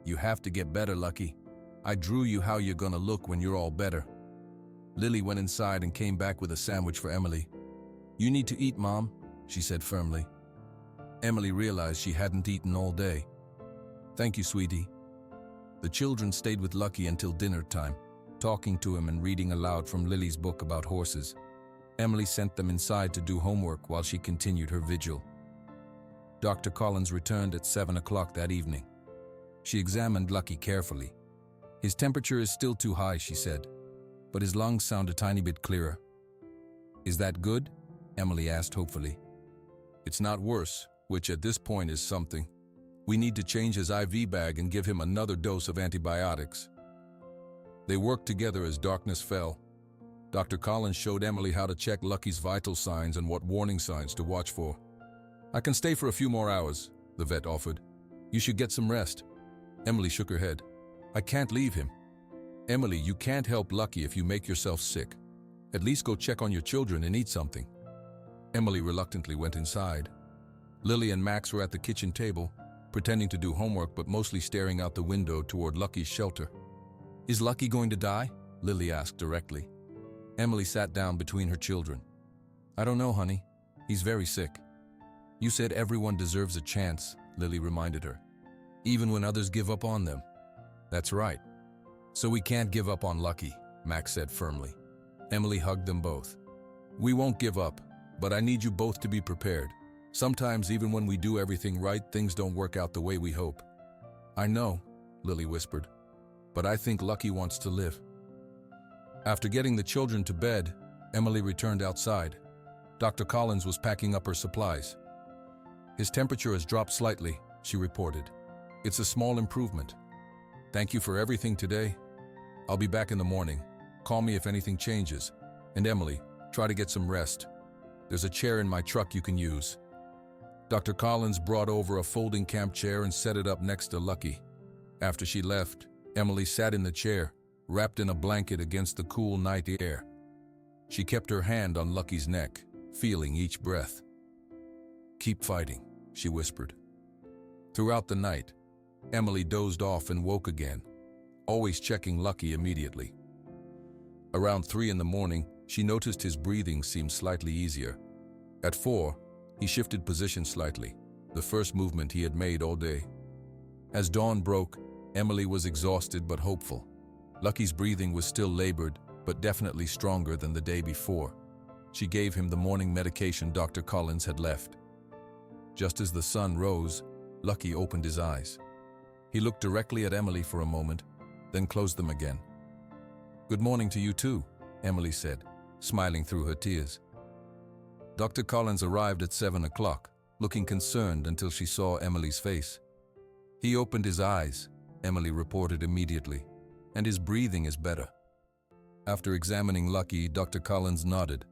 S1: "You have to get better, Lucky. I drew you how you're gonna look when you're all better." Lily went inside and came back with a sandwich for Emily. "You need to eat, Mom," she said firmly. Emily realized she hadn't eaten all day. "Thank you, sweetie." The children stayed with Lucky until dinner time, talking to him and reading aloud from Lily's book about horses. Emily sent them inside to do homework while she continued her vigil. Dr. Collins returned at 7 o'clock that evening. She examined Lucky carefully. "His temperature is still too high," she said, "but his lungs sound a tiny bit clearer." "Is that good?" Emily asked hopefully. "It's not worse, which at this point is something. We need to change his IV bag and give him another dose of antibiotics." They worked together as darkness fell. Dr. Collins showed Emily how to check Lucky's vital signs and what warning signs to watch for. "I can stay for a few more hours," the vet offered. "You should get some rest." Emily shook her head. "I can't leave him." "Emily, you can't help Lucky if you make yourself sick. At least go check on your children and eat something." Emily reluctantly went inside. Lily and Max were at the kitchen table, pretending to do homework but mostly staring out the window toward Lucky's shelter. "Is Lucky going to die?" Lily asked directly. Emily sat down between her children. "I don't know, honey. He's very sick." "You said everyone deserves a chance," Lily reminded her. "Even when others give up on them." "That's right. So we can't give up on Lucky, Max said firmly. Emily hugged them both. We won't give up, but I need you both to be prepared. Sometimes even when we do everything right, things don't work out the way we hope. I know, Lily whispered, but I think Lucky wants to live. After getting the children to bed, Emily returned outside. Dr. Collins was packing up her supplies. His temperature has dropped slightly, she reported. It's a small improvement. Thank you for everything today. I'll be back in the morning. Call me if anything changes. And Emily, try to get some rest. There's a chair in my truck you can use. Dr. Collins brought over a folding camp chair and set it up next to Lucky. After she left, Emily sat in the chair, wrapped in a blanket against the cool night air. She kept her hand on Lucky's neck, feeling each breath. Keep fighting, she whispered. Throughout the night, Emily dozed off and woke again, always checking Lucky immediately. Around 3 in the morning, she noticed his breathing seemed slightly easier. At 4, he shifted position slightly, the first movement he had made all day. As dawn broke, Emily was exhausted but hopeful. Lucky's breathing was still labored, but definitely stronger than the day before. She gave him the morning medication Dr. Collins had left. Just as the sun rose, Lucky opened his eyes. He looked directly at Emily for a moment, then closed them again. Good morning to you too, Emily said, smiling through her tears. Dr. Collins arrived at 7 o'clock, looking concerned until she saw Emily's face. He opened his eyes, Emily reported immediately, and his breathing is better. After examining Lucky, Dr. Collins nodded.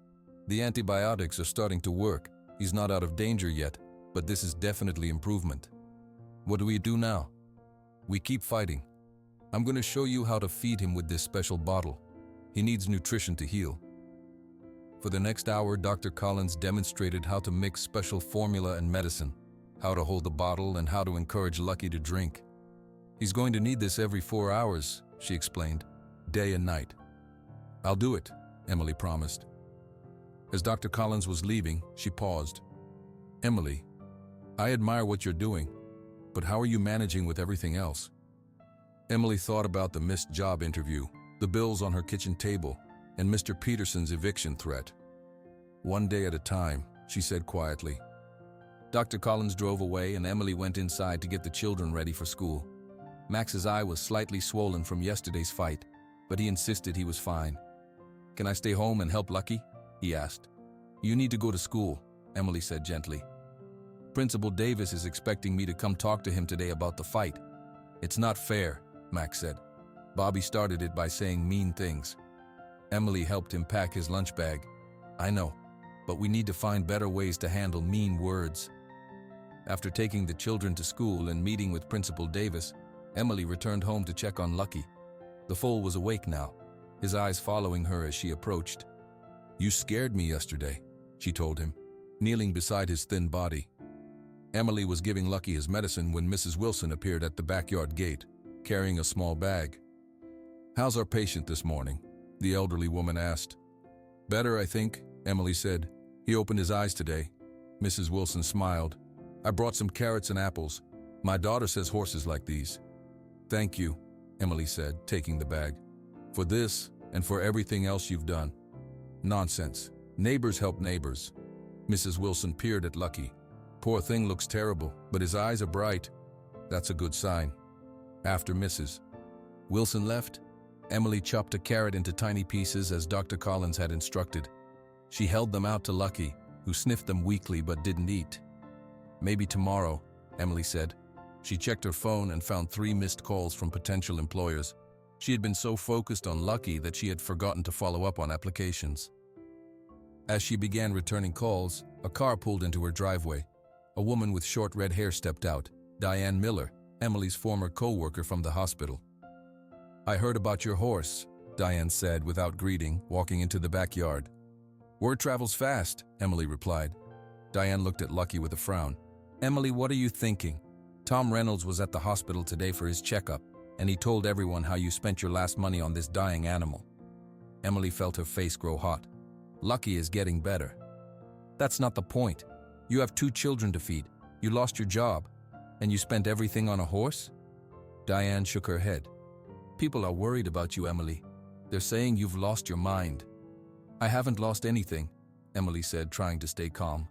S1: The antibiotics are starting to work. He's not out of danger yet, but this is definitely improvement. What do we do now? We keep fighting. I'm going to show you how to feed him with this special bottle. He needs nutrition to heal. For the next hour, Dr. Collins demonstrated how to mix special formula and medicine, how to hold the bottle, and how to encourage Lucky to drink. He's going to need this every 4 hours, she explained, day and night. I'll do it, Emily promised. As Dr. Collins was leaving, she paused. Emily, I admire what you're doing, but how are you managing with everything else? Emily thought about the missed job interview, the bills on her kitchen table, and Mr. Peterson's eviction threat. One day at a time, she said quietly. Dr. Collins drove away and Emily went inside to get the children ready for school. Max's eye was slightly swollen from yesterday's fight, but he insisted he was fine. Can I stay home and help Lucky? He asked. You need to go to school, Emily said gently. Principal Davis is expecting me to come talk to him today about the fight. It's not fair, Max said. Bobby started it by saying mean things. Emily helped him pack his lunch bag. I know, but we need to find better ways to handle mean words. After taking the children to school and meeting with Principal Davis, Emily returned home to check on Lucky. The foal was awake now, his eyes following her as she approached. You scared me yesterday, she told him, kneeling beside his thin body. Emily was giving Lucky his medicine when Mrs. Wilson appeared at the backyard gate, carrying a small bag. How's our patient this morning? The elderly woman asked. Better, I think, Emily said. He opened his eyes today. Mrs. Wilson smiled. I brought some carrots and apples. My daughter says horses like these. Thank you, Emily said, taking the bag. For this and for everything else you've done. Nonsense. Neighbors help neighbors. Mrs. Wilson peered at Lucky. Poor thing looks terrible, but his eyes are bright. That's a good sign. After Mrs. Wilson left, Emily chopped a carrot into tiny pieces as Dr. Collins had instructed. She held them out to Lucky, who sniffed them weakly but didn't eat. Maybe tomorrow, Emily said. She checked her phone and found 3 missed calls from potential employers. She had been so focused on Lucky that she had forgotten to follow up on applications. As she began returning calls, a car pulled into her driveway. A woman with short red hair stepped out, Diane Miller, Emily's former co-worker from the hospital. I heard about your horse, Diane said without greeting, walking into the backyard. Word travels fast, Emily replied. Diane looked at Lucky with a frown. Emily, what are you thinking? Tom Reynolds was at the hospital today for his checkup, and he told everyone how you spent your last money on this dying animal. Emily felt her face grow hot. Lucky is getting better. That's not the point. You have 2 children to feed. You lost your job, and you spent everything on a horse? Diane shook her head. People are worried about you, Emily. They're saying you've lost your mind. I haven't lost anything, Emily said, trying to stay calm.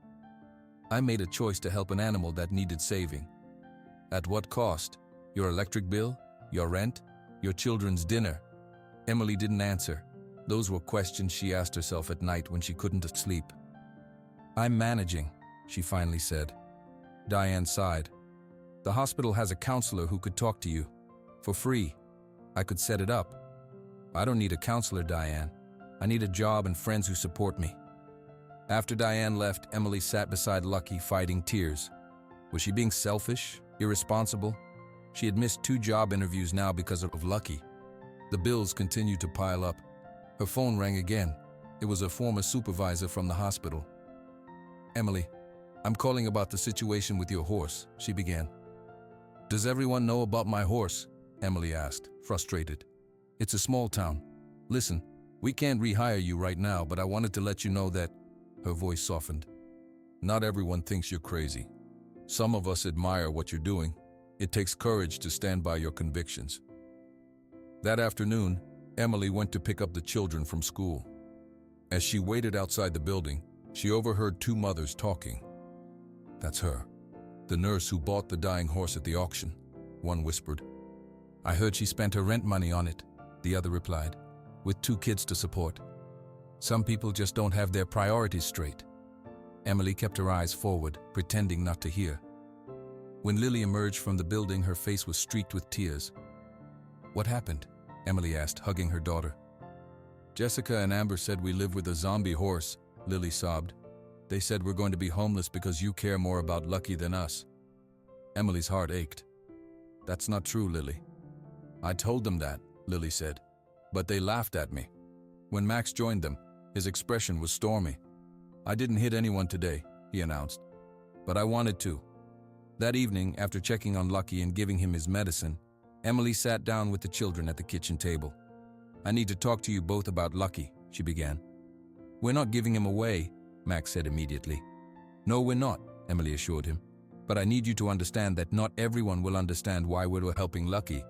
S1: I made a choice to help an animal that needed saving. At what cost? Your electric bill? Your rent? Your children's dinner? Emily didn't answer. Those were questions she asked herself at night when she couldn't sleep. I'm managing, she finally said. Diane sighed. The hospital has a counselor who could talk to you. For free. I could set it up. I don't need a counselor, Diane. I need a job and friends who support me. After Diane left, Emily sat beside Lucky, fighting tears. Was she being selfish? Irresponsible? She had missed 2 job interviews now because of Lucky. The bills continued to pile up. Her phone rang again. It was a former supervisor from the hospital. Emily, I'm calling about the situation with your horse, she began. Does everyone know about my horse? Emily asked, frustrated. It's a small town. Listen, we can't rehire you right now, but I wanted to let you know that… Her voice softened. Not everyone thinks you're crazy. Some of us admire what you're doing. It takes courage to stand by your convictions. That afternoon, Emily went to pick up the children from school. As she waited outside the building, she overheard 2 mothers talking. That's her. The nurse who bought the dying horse at the auction, one whispered. I heard she spent her rent money on it, the other replied, with 2 kids to support. Some people just don't have their priorities straight. Emily kept her eyes forward, pretending not to hear. When Lily emerged from the building, her face was streaked with tears. What happened? Emily asked, hugging her daughter. Jessica and Amber said we live with a zombie horse, Lily sobbed. They said we're going to be homeless because you care more about Lucky than us. Emily's heart ached. That's not true, Lily. I told them that, Lily said, but they laughed at me. When Max joined them, his expression was stormy. I didn't hit anyone today, he announced, but I wanted to. That evening, after checking on Lucky and giving him his medicine, Emily sat down with the children at the kitchen table. I need to talk to you both about Lucky, she began. We're not giving him away, Max said immediately. No, we're not, Emily assured him. But I need you to understand that not everyone will understand why we're helping Lucky.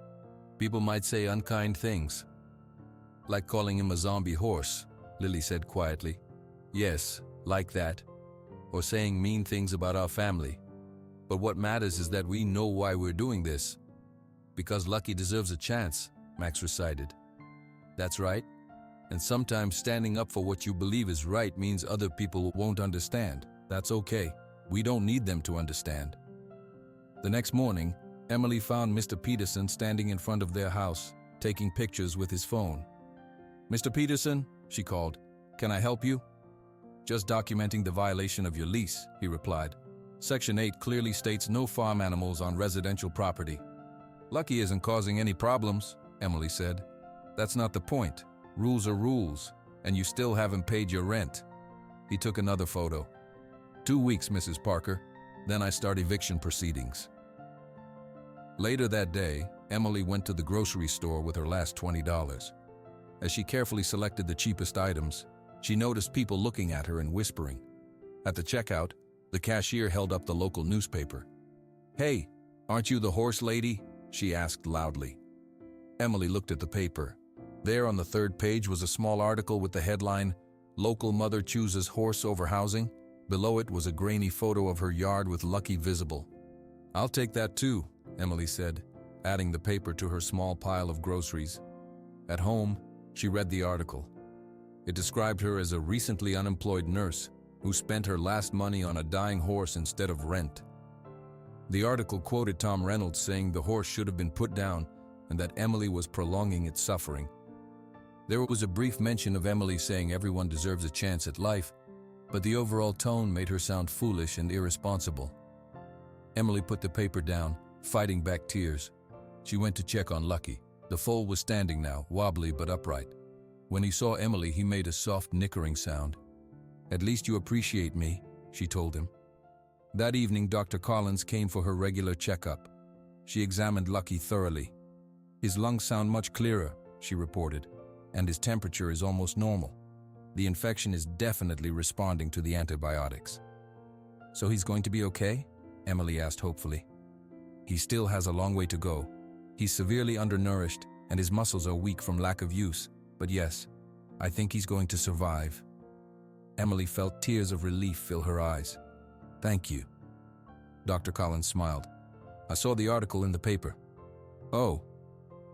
S1: People might say unkind things. Like calling him a zombie horse, Lily said quietly. Yes, like that. Or saying mean things about our family. But what matters is that we know why we're doing this. Because Lucky deserves a chance, Max recited. That's right. And sometimes standing up for what you believe is right means other people won't understand. That's okay. We don't need them to understand. The next morning, Emily found Mr. Peterson standing in front of their house, taking pictures with his phone. Mr. Peterson, she called, can I help you? Just documenting the violation of your lease, he replied. Section 8 clearly states no farm animals on residential property. Lucky isn't causing any problems, Emily said. That's not the point. Rules are rules, and you still haven't paid your rent. He took another photo. 2 weeks, Mrs. Parker. Then I start eviction proceedings. Later that day, Emily went to the grocery store with her last $20. As she carefully selected the cheapest items, she noticed people looking at her and whispering. At the checkout, the cashier held up the local newspaper. Hey, aren't you the horse lady? She asked loudly. Emily looked at the paper. There on the 3rd page was a small article with the headline, Local Mother Chooses Horse Over Housing. Below it was a grainy photo of her yard with Lucky visible. I'll take that too, Emily said, adding the paper to her small pile of groceries. At home, she read the article. It described her as a recently unemployed nurse who spent her last money on a dying horse instead of rent. The article quoted Tom Reynolds saying the horse should have been put down and that Emily was prolonging its suffering. There was a brief mention of Emily saying everyone deserves a chance at life, but the overall tone made her sound foolish and irresponsible. Emily put the paper down, fighting back tears. She went to check on Lucky. The foal was standing now, wobbly but upright. When he saw Emily, he made a soft nickering sound. At least you appreciate me, she told him. That evening, Dr. Collins came for her regular checkup. She examined Lucky thoroughly. His lungs sound much clearer, she reported, and his temperature is almost normal. The infection is definitely responding to the antibiotics. So he's going to be okay? Emily asked hopefully. He still has a long way to go. He's severely undernourished, and his muscles are weak from lack of use, but yes, I think he's going to survive." Emily felt tears of relief fill her eyes. "Thank you." Dr. Collins smiled. "I saw the article in the paper." "Oh."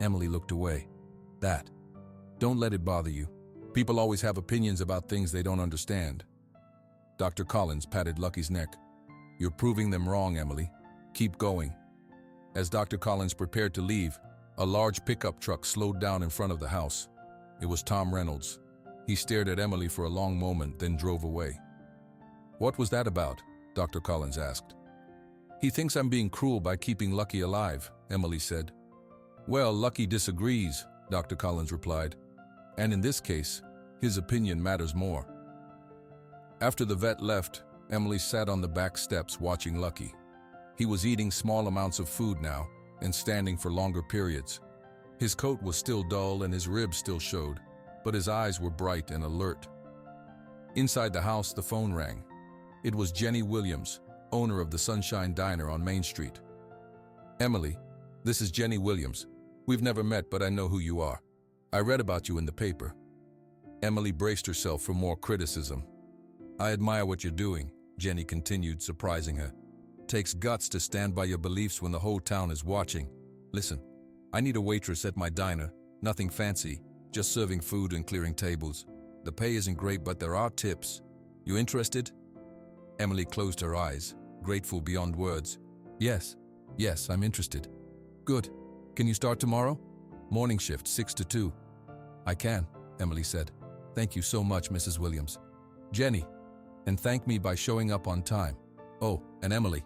S1: Emily looked away. "That. Don't let it bother you. People always have opinions about things they don't understand." Dr. Collins patted Lucky's neck. "You're proving them wrong, Emily. Keep going." As Dr. Collins prepared to leave, a large pickup truck slowed down in front of the house. It was Tom Reynolds. He stared at Emily for a long moment, then drove away. "What was that about?" Dr. Collins asked. "He thinks I'm being cruel by keeping Lucky alive," Emily said. "Well, Lucky disagrees," Dr. Collins replied. "And in this case, his opinion matters more." After the vet left, Emily sat on the back steps watching Lucky. He was eating small amounts of food now and standing for longer periods. His coat was still dull and his ribs still showed, but his eyes were bright and alert. Inside the house, the phone rang. It was Jenny Williams, owner of the Sunshine Diner on Main Street. "Emily, this is Jenny Williams. We've never met, but I know who you are. I read about you in the paper." Emily braced herself for more criticism. "I admire what you're doing," Jenny continued, surprising her. "Takes guts to stand by your beliefs when the whole town is watching. Listen, I need a waitress at my diner, nothing fancy, just serving food and clearing tables. The pay isn't great, but there are tips. You interested?" Emily closed her eyes, grateful beyond words. Yes, I'm interested." "Good. Can you start tomorrow?" "Morning shift, 6 to 2. "I can," Emily said. "Thank you so much, Mrs. Williams." "Jenny, and thank me by showing up on time. Oh, and Emily,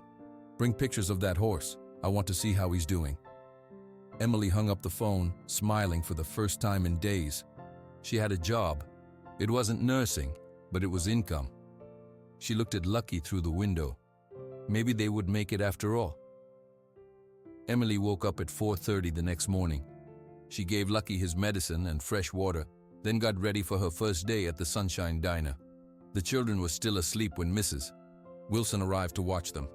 S1: bring pictures of that horse. I want to see how he's doing." Emily hung up the phone, smiling for the first time in days. She had a job. It wasn't nursing, but it was income. She looked at Lucky through the window. Maybe they would make it after all. Emily woke up at 4:30 the next morning. She gave Lucky his medicine and fresh water, then got ready for her first day at the Sunshine Diner. The children were still asleep when Mrs. Wilson arrived to watch them.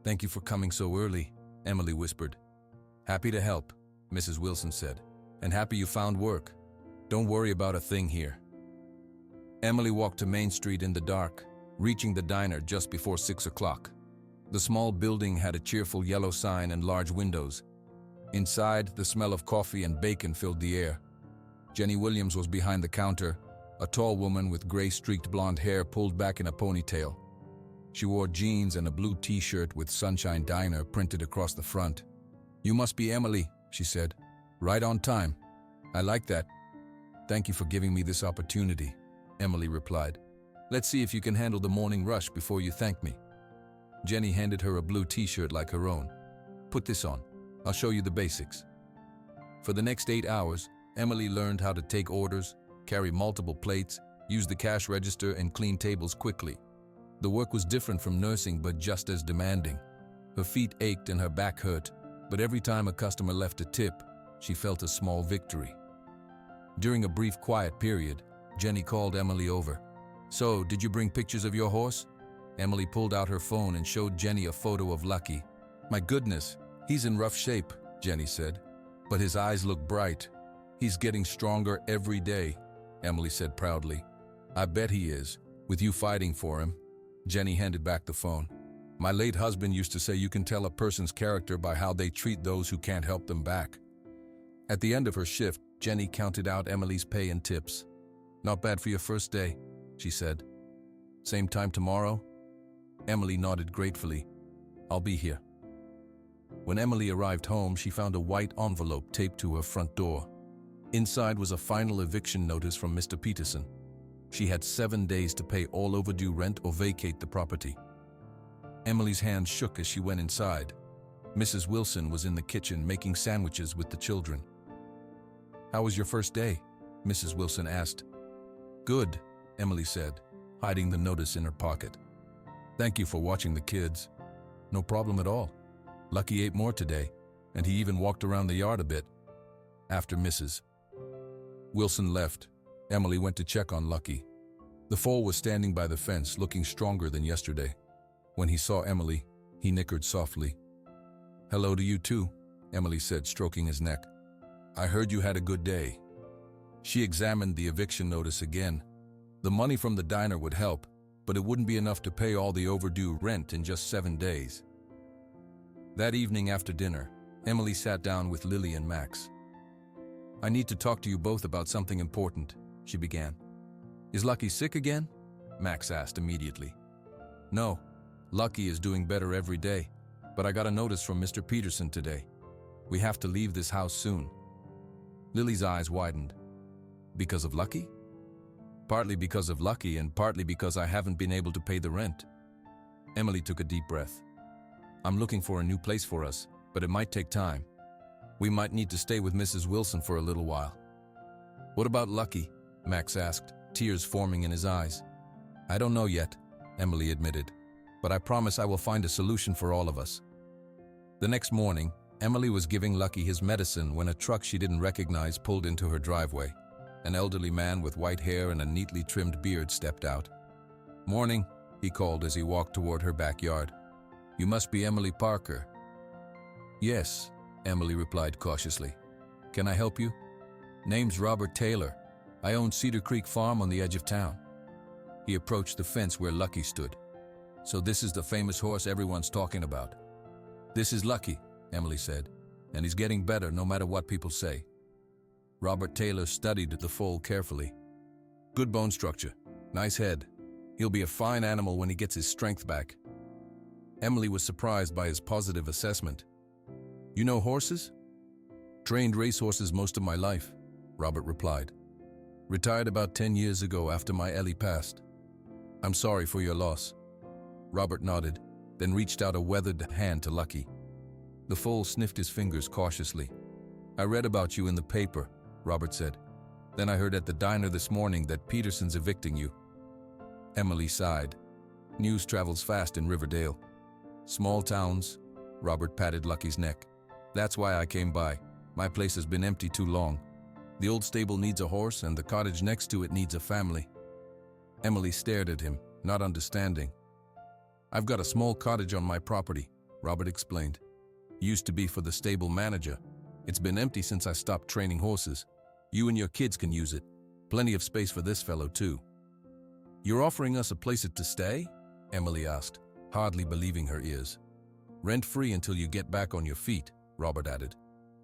S1: "Thank you for coming so early," Emily whispered. "Happy to help," Mrs. Wilson said, "and happy you found work. Don't worry about a thing here." Emily walked to Main Street in the dark, reaching the diner just before 6 o'clock. The small building had a cheerful yellow sign and large windows. Inside, the smell of coffee and bacon filled the air. Jenny Williams was behind the counter, a tall woman with gray-streaked blonde hair pulled back in a ponytail. She wore jeans and a blue t-shirt with Sunshine Diner printed across the front. "You must be Emily," she said. "Right on time. I like that." "Thank you for giving me this opportunity," Emily replied. "Let's see if you can handle the morning rush before you thank me." Jenny handed her a blue t-shirt like her own. "Put this on. I'll show you the basics." For the next 8 hours, Emily learned how to take orders, carry multiple plates, use the cash register, and clean tables quickly. The work was different from nursing, but just as demanding. Her feet ached and her back hurt, but every time a customer left a tip, she felt a small victory. During a brief quiet period, Jenny called Emily over. "So, did you bring pictures of your horse?" Emily pulled out her phone and showed Jenny a photo of Lucky. "My goodness, he's in rough shape," Jenny said. "But his eyes look bright. He's getting stronger every day," Emily said proudly. "I bet he is, with you fighting for him." Jenny handed back the phone. "My late husband used to say you can tell a person's character by how they treat those who can't help them back." At the end of her shift, Jenny counted out Emily's pay and tips. "Not bad for your first day," she said. "Same time tomorrow?" Emily nodded gratefully. "I'll be here." When Emily arrived home, she found a white envelope taped to her front door. Inside was a final eviction notice from Mr. Peterson. She had 7 days to pay all overdue rent or vacate the property. Emily's hand shook as she went inside. Mrs. Wilson was in the kitchen making sandwiches with the children. "How was your first day?" Mrs. Wilson asked. "Good," Emily said, hiding the notice in her pocket. "Thank you for watching the kids." "No problem at all. Lucky ate more today, and he even walked around the yard a bit." After Mrs. Wilson left, Emily went to check on Lucky. The foal was standing by the fence, looking stronger than yesterday. When he saw Emily, he nickered softly. "Hello to you too," Emily said, stroking his neck. I heard you had a good day. She examined the eviction notice again. The money from the diner would help, but it wouldn't be enough to pay all the overdue rent in just 7 days. That evening after dinner, Emily sat down with Lily and Max. I need to talk to you both about something important, she began. Is Lucky sick again? Max asked immediately. No, Lucky is doing better every day, but I got a notice from Mr. Peterson today. We have to leave this house soon. Lily's eyes widened. Because of Lucky? Partly because of Lucky and partly because I haven't been able to pay the rent. Emily took a deep breath. I'm looking for a new place for us, but it might take time. We might need to stay with Mrs. Wilson for a little while. What about Lucky? Max asked, tears forming in his eyes. I don't know yet, Emily admitted, but I promise I will find a solution for all of us. The next morning, Emily was giving Lucky his medicine when a truck she didn't recognize pulled into her driveway. An elderly man with white hair and a neatly trimmed beard stepped out. Morning, he called as he walked toward her backyard. You must be Emily Parker. Yes, Emily replied cautiously. Can I help you? Name's Robert Taylor. I own Cedar Creek Farm on the edge of town. He approached the fence where Lucky stood. So this is the famous horse everyone's talking about. This is Lucky, Emily said, and he's getting better no matter what people say. Robert Taylor studied the foal carefully. Good bone structure, nice head. He'll be a fine animal when he gets his strength back. Emily was surprised by his positive assessment. You know horses? Trained racehorses most of my life, Robert replied. Retired about 10 years ago after my Ellie passed. I'm sorry for your loss. Robert nodded, then reached out a weathered hand to Lucky. The foal sniffed his fingers cautiously. I read about you in the paper, Robert said. Then I heard at the diner this morning that Peterson's evicting you. Emily sighed. News travels fast in Riverdale. Small towns, Robert patted Lucky's neck. That's why I came by. My place has been empty too long. The old stable needs a horse and the cottage next to it needs a family. Emily stared at him, not understanding. I've got a small cottage on my property, Robert explained. Used to be for the stable manager. It's been empty since I stopped training horses. You and your kids can use it. Plenty of space for this fellow too. You're offering us a place to stay? Emily asked, hardly believing her ears. Rent-free until you get back on your feet, Robert added.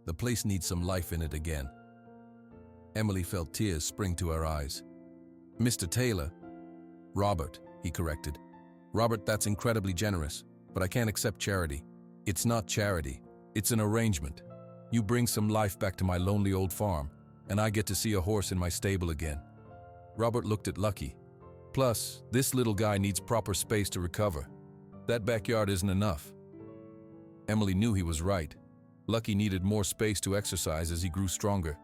S1: The place needs some life in it again. Emily felt tears spring to her eyes. Mr. Taylor. Robert, he corrected. Robert, that's incredibly generous, but I can't accept charity. It's not charity. It's an arrangement. You bring some life back to my lonely old farm, and I get to see a horse in my stable again. Robert looked at Lucky. Plus, this little guy needs proper space to recover. That backyard isn't enough. Emily knew he was right. Lucky needed more space to exercise as he grew stronger.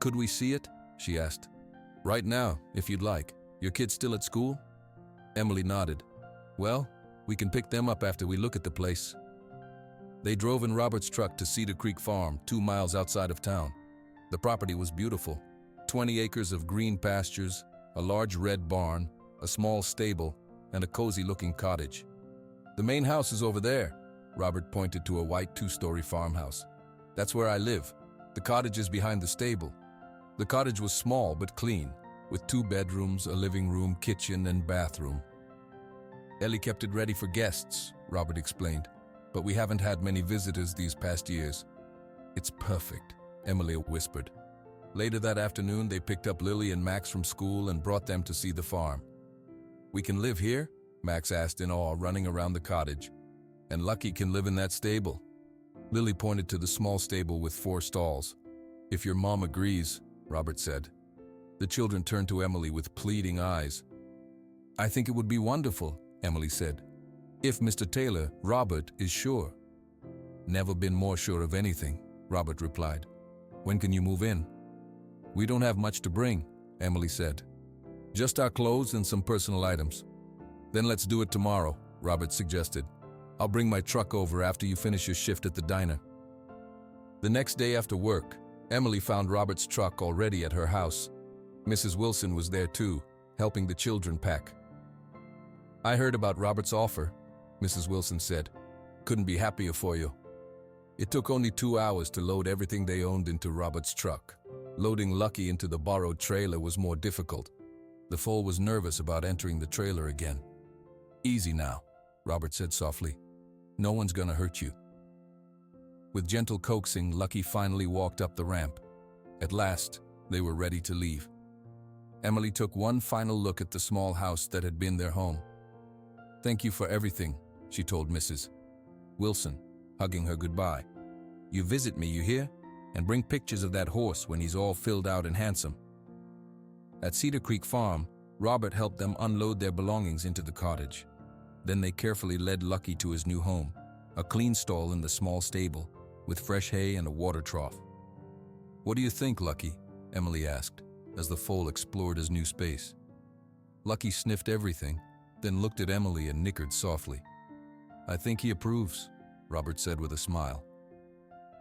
S1: Could we see it? She asked. Right now, if you'd like. Your kids still at school? Emily nodded. Well, we can pick them up after we look at the place. They drove in Robert's truck to Cedar Creek Farm, 2 miles outside of town. The property was beautiful. 20 acres of green pastures, a large red barn, a small stable, and a cozy-looking cottage. The main house is over there, Robert pointed to a white 2-story farmhouse. That's where I live. The cottage is behind the stable. The cottage was small but clean, with 2 bedrooms, a living room, kitchen, and bathroom. Ellie kept it ready for guests, Robert explained, but we haven't had many visitors these past years. It's perfect, Emily whispered. Later that afternoon, they picked up Lily and Max from school and brought them to see the farm. We can live here? Max asked in awe, running around the cottage. And Lucky can live in that stable. Lily pointed to the small stable with 4 stalls. If your mom agrees, Robert said. The children turned to Emily with pleading eyes. I think it would be wonderful, Emily said. If Mr. Taylor, Robert, is sure. Never been more sure of anything, Robert replied. When can you move in? We don't have much to bring, Emily said. Just our clothes and some personal items. Then let's do it tomorrow, Robert suggested. I'll bring my truck over after you finish your shift at the diner. The next day after work, Emily found Robert's truck already at her house. Mrs. Wilson was there too, helping the children pack. I heard about Robert's offer, Mrs. Wilson said. Couldn't be happier for you. It took only 2 hours to load everything they owned into Robert's truck. Loading Lucky into the borrowed trailer was more difficult. The foal was nervous about entering the trailer again. "Easy now," Robert said softly. "No one's gonna hurt you." With gentle coaxing, Lucky finally walked up the ramp. At last, they were ready to leave. Emily took one final look at the small house that had been their home. "Thank you for everything," she told Mrs. Wilson, hugging her goodbye. "You visit me, you hear? And bring pictures of that horse when he's all filled out and handsome." At Cedar Creek Farm, Robert helped them unload their belongings into the cottage. Then they carefully led Lucky to his new home, a clean stall in the small stable, with fresh hay and a water trough. "What do you think, Lucky?" Emily asked, as the foal explored his new space. Lucky sniffed everything, then looked at Emily and nickered softly. "I think he approves," Robert said with a smile.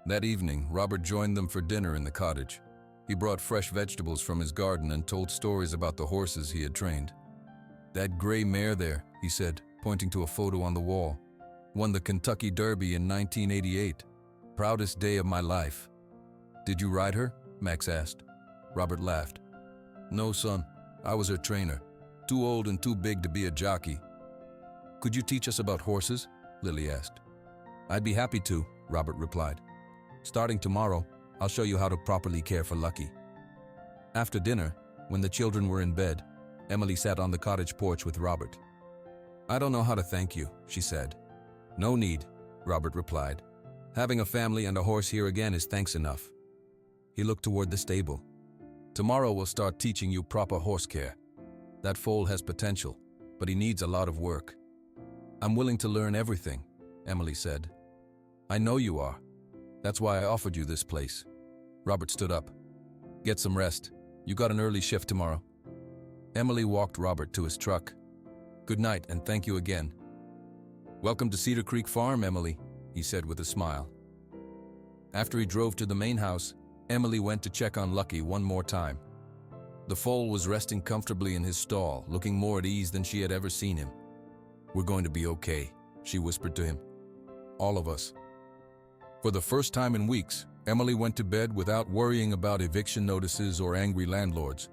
S1: That evening, Robert joined them for dinner in the cottage. He brought fresh vegetables from his garden and told stories about the horses he had trained. "That gray mare there," he said, pointing to a photo on the wall, "won the Kentucky Derby in 1988. Proudest day of my life." "Did you ride her?" Max asked. Robert laughed. "No, son. I was her trainer. Too old and too big to be a jockey." "Could you teach us about horses?" Lily asked. "I'd be happy to," Robert replied. "Starting tomorrow, I'll show you how to properly care for Lucky." After dinner, when the children were in bed, Emily sat on the cottage porch with Robert. "I don't know how to thank you," she said. "No need," Robert replied. "Having a family and a horse here again is thanks enough." He looked toward the stable. "Tomorrow we'll start teaching you proper horse care. That foal has potential, but he needs a lot of work." "I'm willing to learn everything," Emily said. "I know you are. That's why I offered you this place." Robert stood up. "Get some rest. You got an early shift tomorrow." Emily walked Robert to his truck. "Good night and thank you again." "Welcome to Cedar Creek Farm, Emily," he said with a smile. After he drove to the main house, Emily went to check on Lucky one more time. The foal was resting comfortably in his stall, looking more at ease than she had ever seen him. "We're going to be okay," she whispered to him. "All of us." For the first time in weeks, Emily went to bed without worrying about eviction notices or angry landlords.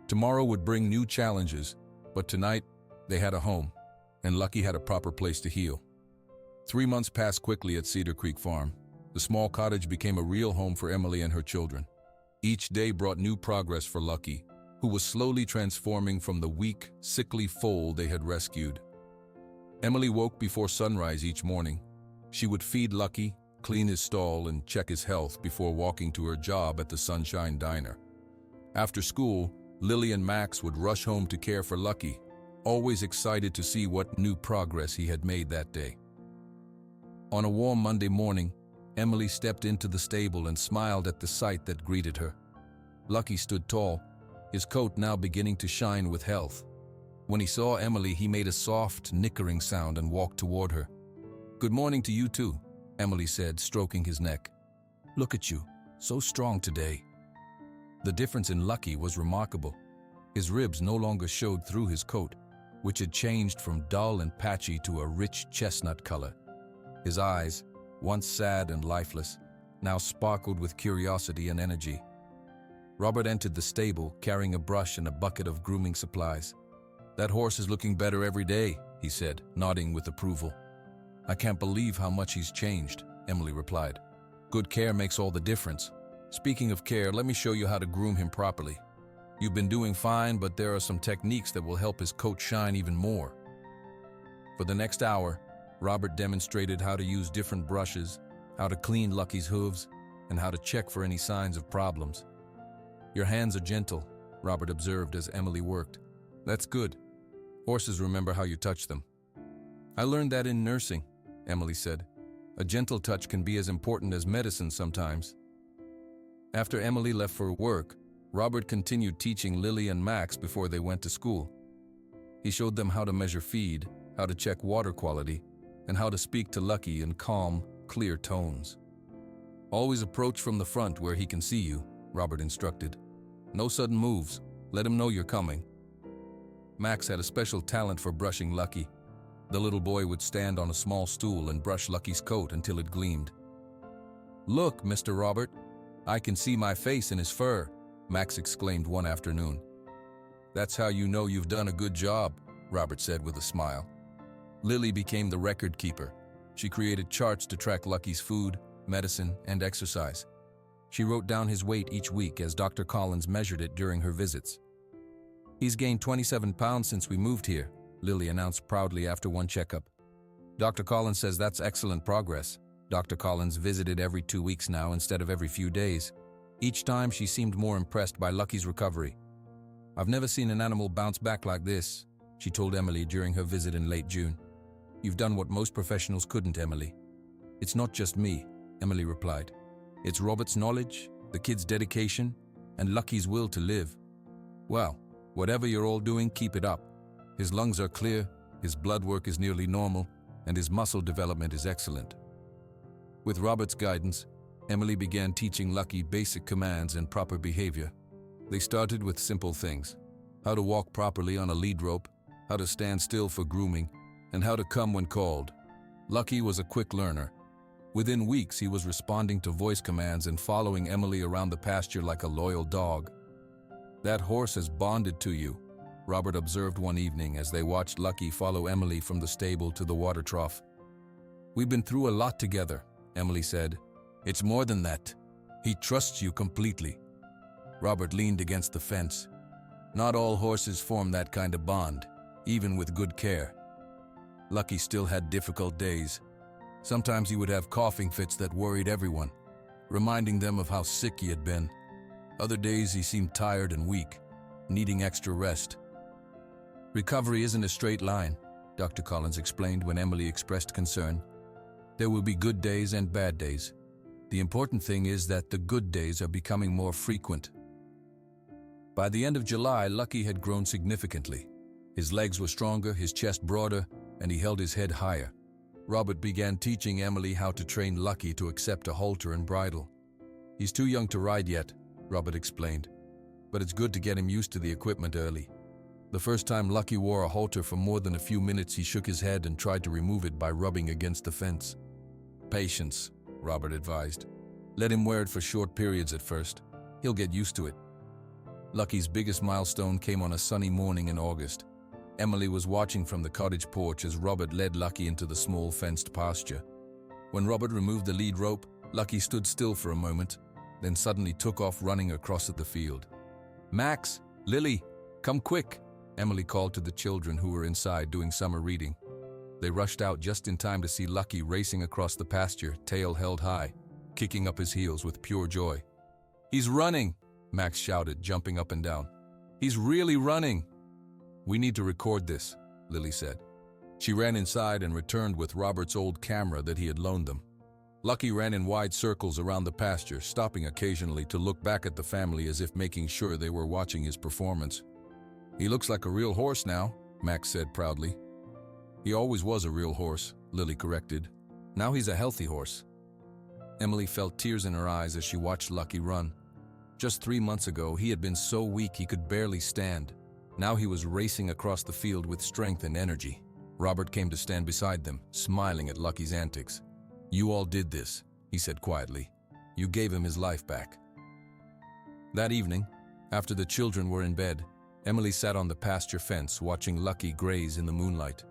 S1: Tomorrow would bring new challenges, but tonight they had a home, and Lucky had a proper place to heal. 3 months passed quickly at Cedar Creek Farm. The small cottage became a real home for Emily and her children. Each day brought new progress for Lucky, who was slowly transforming from the weak, sickly foal they had rescued. Emily woke before sunrise each morning. She would feed Lucky, clean his stall, and check his health before walking to her job at the Sunshine Diner. After school, Lily and Max would rush home to care for Lucky, always excited to see what new progress he had made that day. On a warm Monday morning, Emily stepped into the stable and smiled at the sight that greeted her. Lucky stood tall, his coat now beginning to shine with health. When he saw Emily, he made a soft, nickering sound and walked toward her. "Good morning to you too," Emily said, stroking his neck. "Look at you, so strong today." The difference in Lucky was remarkable. His ribs no longer showed through his coat, which had changed from dull and patchy to a rich chestnut color. His eyes, once sad and lifeless, now sparkled with curiosity and energy. Robert entered the stable, carrying a brush and a bucket of grooming supplies. "That horse is looking better every day," he said, nodding with approval. "I can't believe how much he's changed," Emily replied. "Good care makes all the difference. Speaking of care, let me show you how to groom him properly. You've been doing fine, but there are some techniques that will help his coat shine even more." For the next hour, Robert demonstrated how to use different brushes, how to clean Lucky's hooves, and how to check for any signs of problems. "Your hands are gentle," Robert observed as Emily worked. "That's good. Horses remember how you touch them." "I learned that in nursing," Emily said. "A gentle touch can be as important as medicine sometimes." After Emily left for work, Robert continued teaching Lily and Max before they went to school. He showed them how to measure feed, how to check water quality, and how to speak to Lucky in calm, clear tones. "Always approach from the front where he can see you," Robert instructed. "No sudden moves. Let him know you're coming." Max had a special talent for brushing Lucky. The little boy would stand on a small stool and brush Lucky's coat until it gleamed. "Look, Mr. Robert, I can see my face in his fur," Max exclaimed one afternoon. "That's how you know you've done a good job," Robert said with a smile. Lily became the record keeper. She created charts to track Lucky's food, medicine, and exercise. She wrote down his weight each week as Dr. Collins measured it during her visits. "He's gained 27 pounds since we moved here," Lily announced proudly after one checkup. "Dr. Collins says that's excellent progress." Dr. Collins visited every 2 weeks now instead of every few days. Each time she seemed more impressed by Lucky's recovery. "I've never seen an animal bounce back like this," she told Emily during her visit in late June. "You've done what most professionals couldn't, Emily." "It's not just me," Emily replied. "It's Robert's knowledge, the kid's dedication, and Lucky's will to live. Well, whatever you're all doing, keep it up. His lungs are clear, his blood work is nearly normal, and his muscle development is excellent." With Robert's guidance, Emily began teaching Lucky basic commands and proper behavior. They started with simple things: how to walk properly on a lead rope, how to stand still for grooming, and how to come when called. Lucky was a quick learner. Within weeks, he was responding to voice commands and following Emily around the pasture like a loyal dog. "That horse has bonded to you," Robert observed one evening as they watched Lucky follow Emily from the stable to the water trough. "We've been through a lot together," Emily said. "It's more than that. He trusts you completely." Robert leaned against the fence. "Not all horses form that kind of bond, even with good care." Lucky still had difficult days. Sometimes he would have coughing fits that worried everyone, reminding them of how sick he had been. Other days he seemed tired and weak, needing extra rest. "Recovery isn't a straight line," Dr. Collins explained when Emily expressed concern. "There will be good days and bad days. The important thing is that the good days are becoming more frequent." By the end of July, Lucky had grown significantly. His legs were stronger, his chest broader, and he held his head higher. Robert began teaching Emily how to train Lucky to accept a halter and bridle. "He's too young to ride yet," Robert explained, "but it's good to get him used to the equipment early." The first time Lucky wore a halter for more than a few minutes, he shook his head and tried to remove it by rubbing against the fence. "Patience," Robert advised. "Let him wear it for short periods at first. He'll get used to it." Lucky's biggest milestone came on a sunny morning in August. Emily was watching from the cottage porch as Robert led Lucky into the small fenced pasture. When Robert removed the lead rope, Lucky stood still for a moment, then suddenly took off running across at the field. "Max, Lily, come quick," Emily called to the children who were inside doing summer reading. They rushed out just in time to see Lucky racing across the pasture, tail held high, kicking up his heels with pure joy. "He's running," Max shouted, jumping up and down. "He's really running." "We need to record this," Lily said. She ran inside and returned with Robert's old camera that he had loaned them. Lucky ran in wide circles around the pasture, stopping occasionally to look back at the family as if making sure they were watching his performance. "He looks like a real horse now," Max said proudly. "He always was a real horse," Lily corrected. "Now he's a healthy horse." Emily felt tears in her eyes as she watched Lucky run. Just 3 months ago, he had been so weak he could barely stand. Now he was racing across the field with strength and energy. Robert came to stand beside them, smiling at Lucky's antics. "You all did this," he said quietly. "You gave him his life back." That evening, after the children were in bed, Emily sat on the pasture fence watching Lucky graze in the moonlight.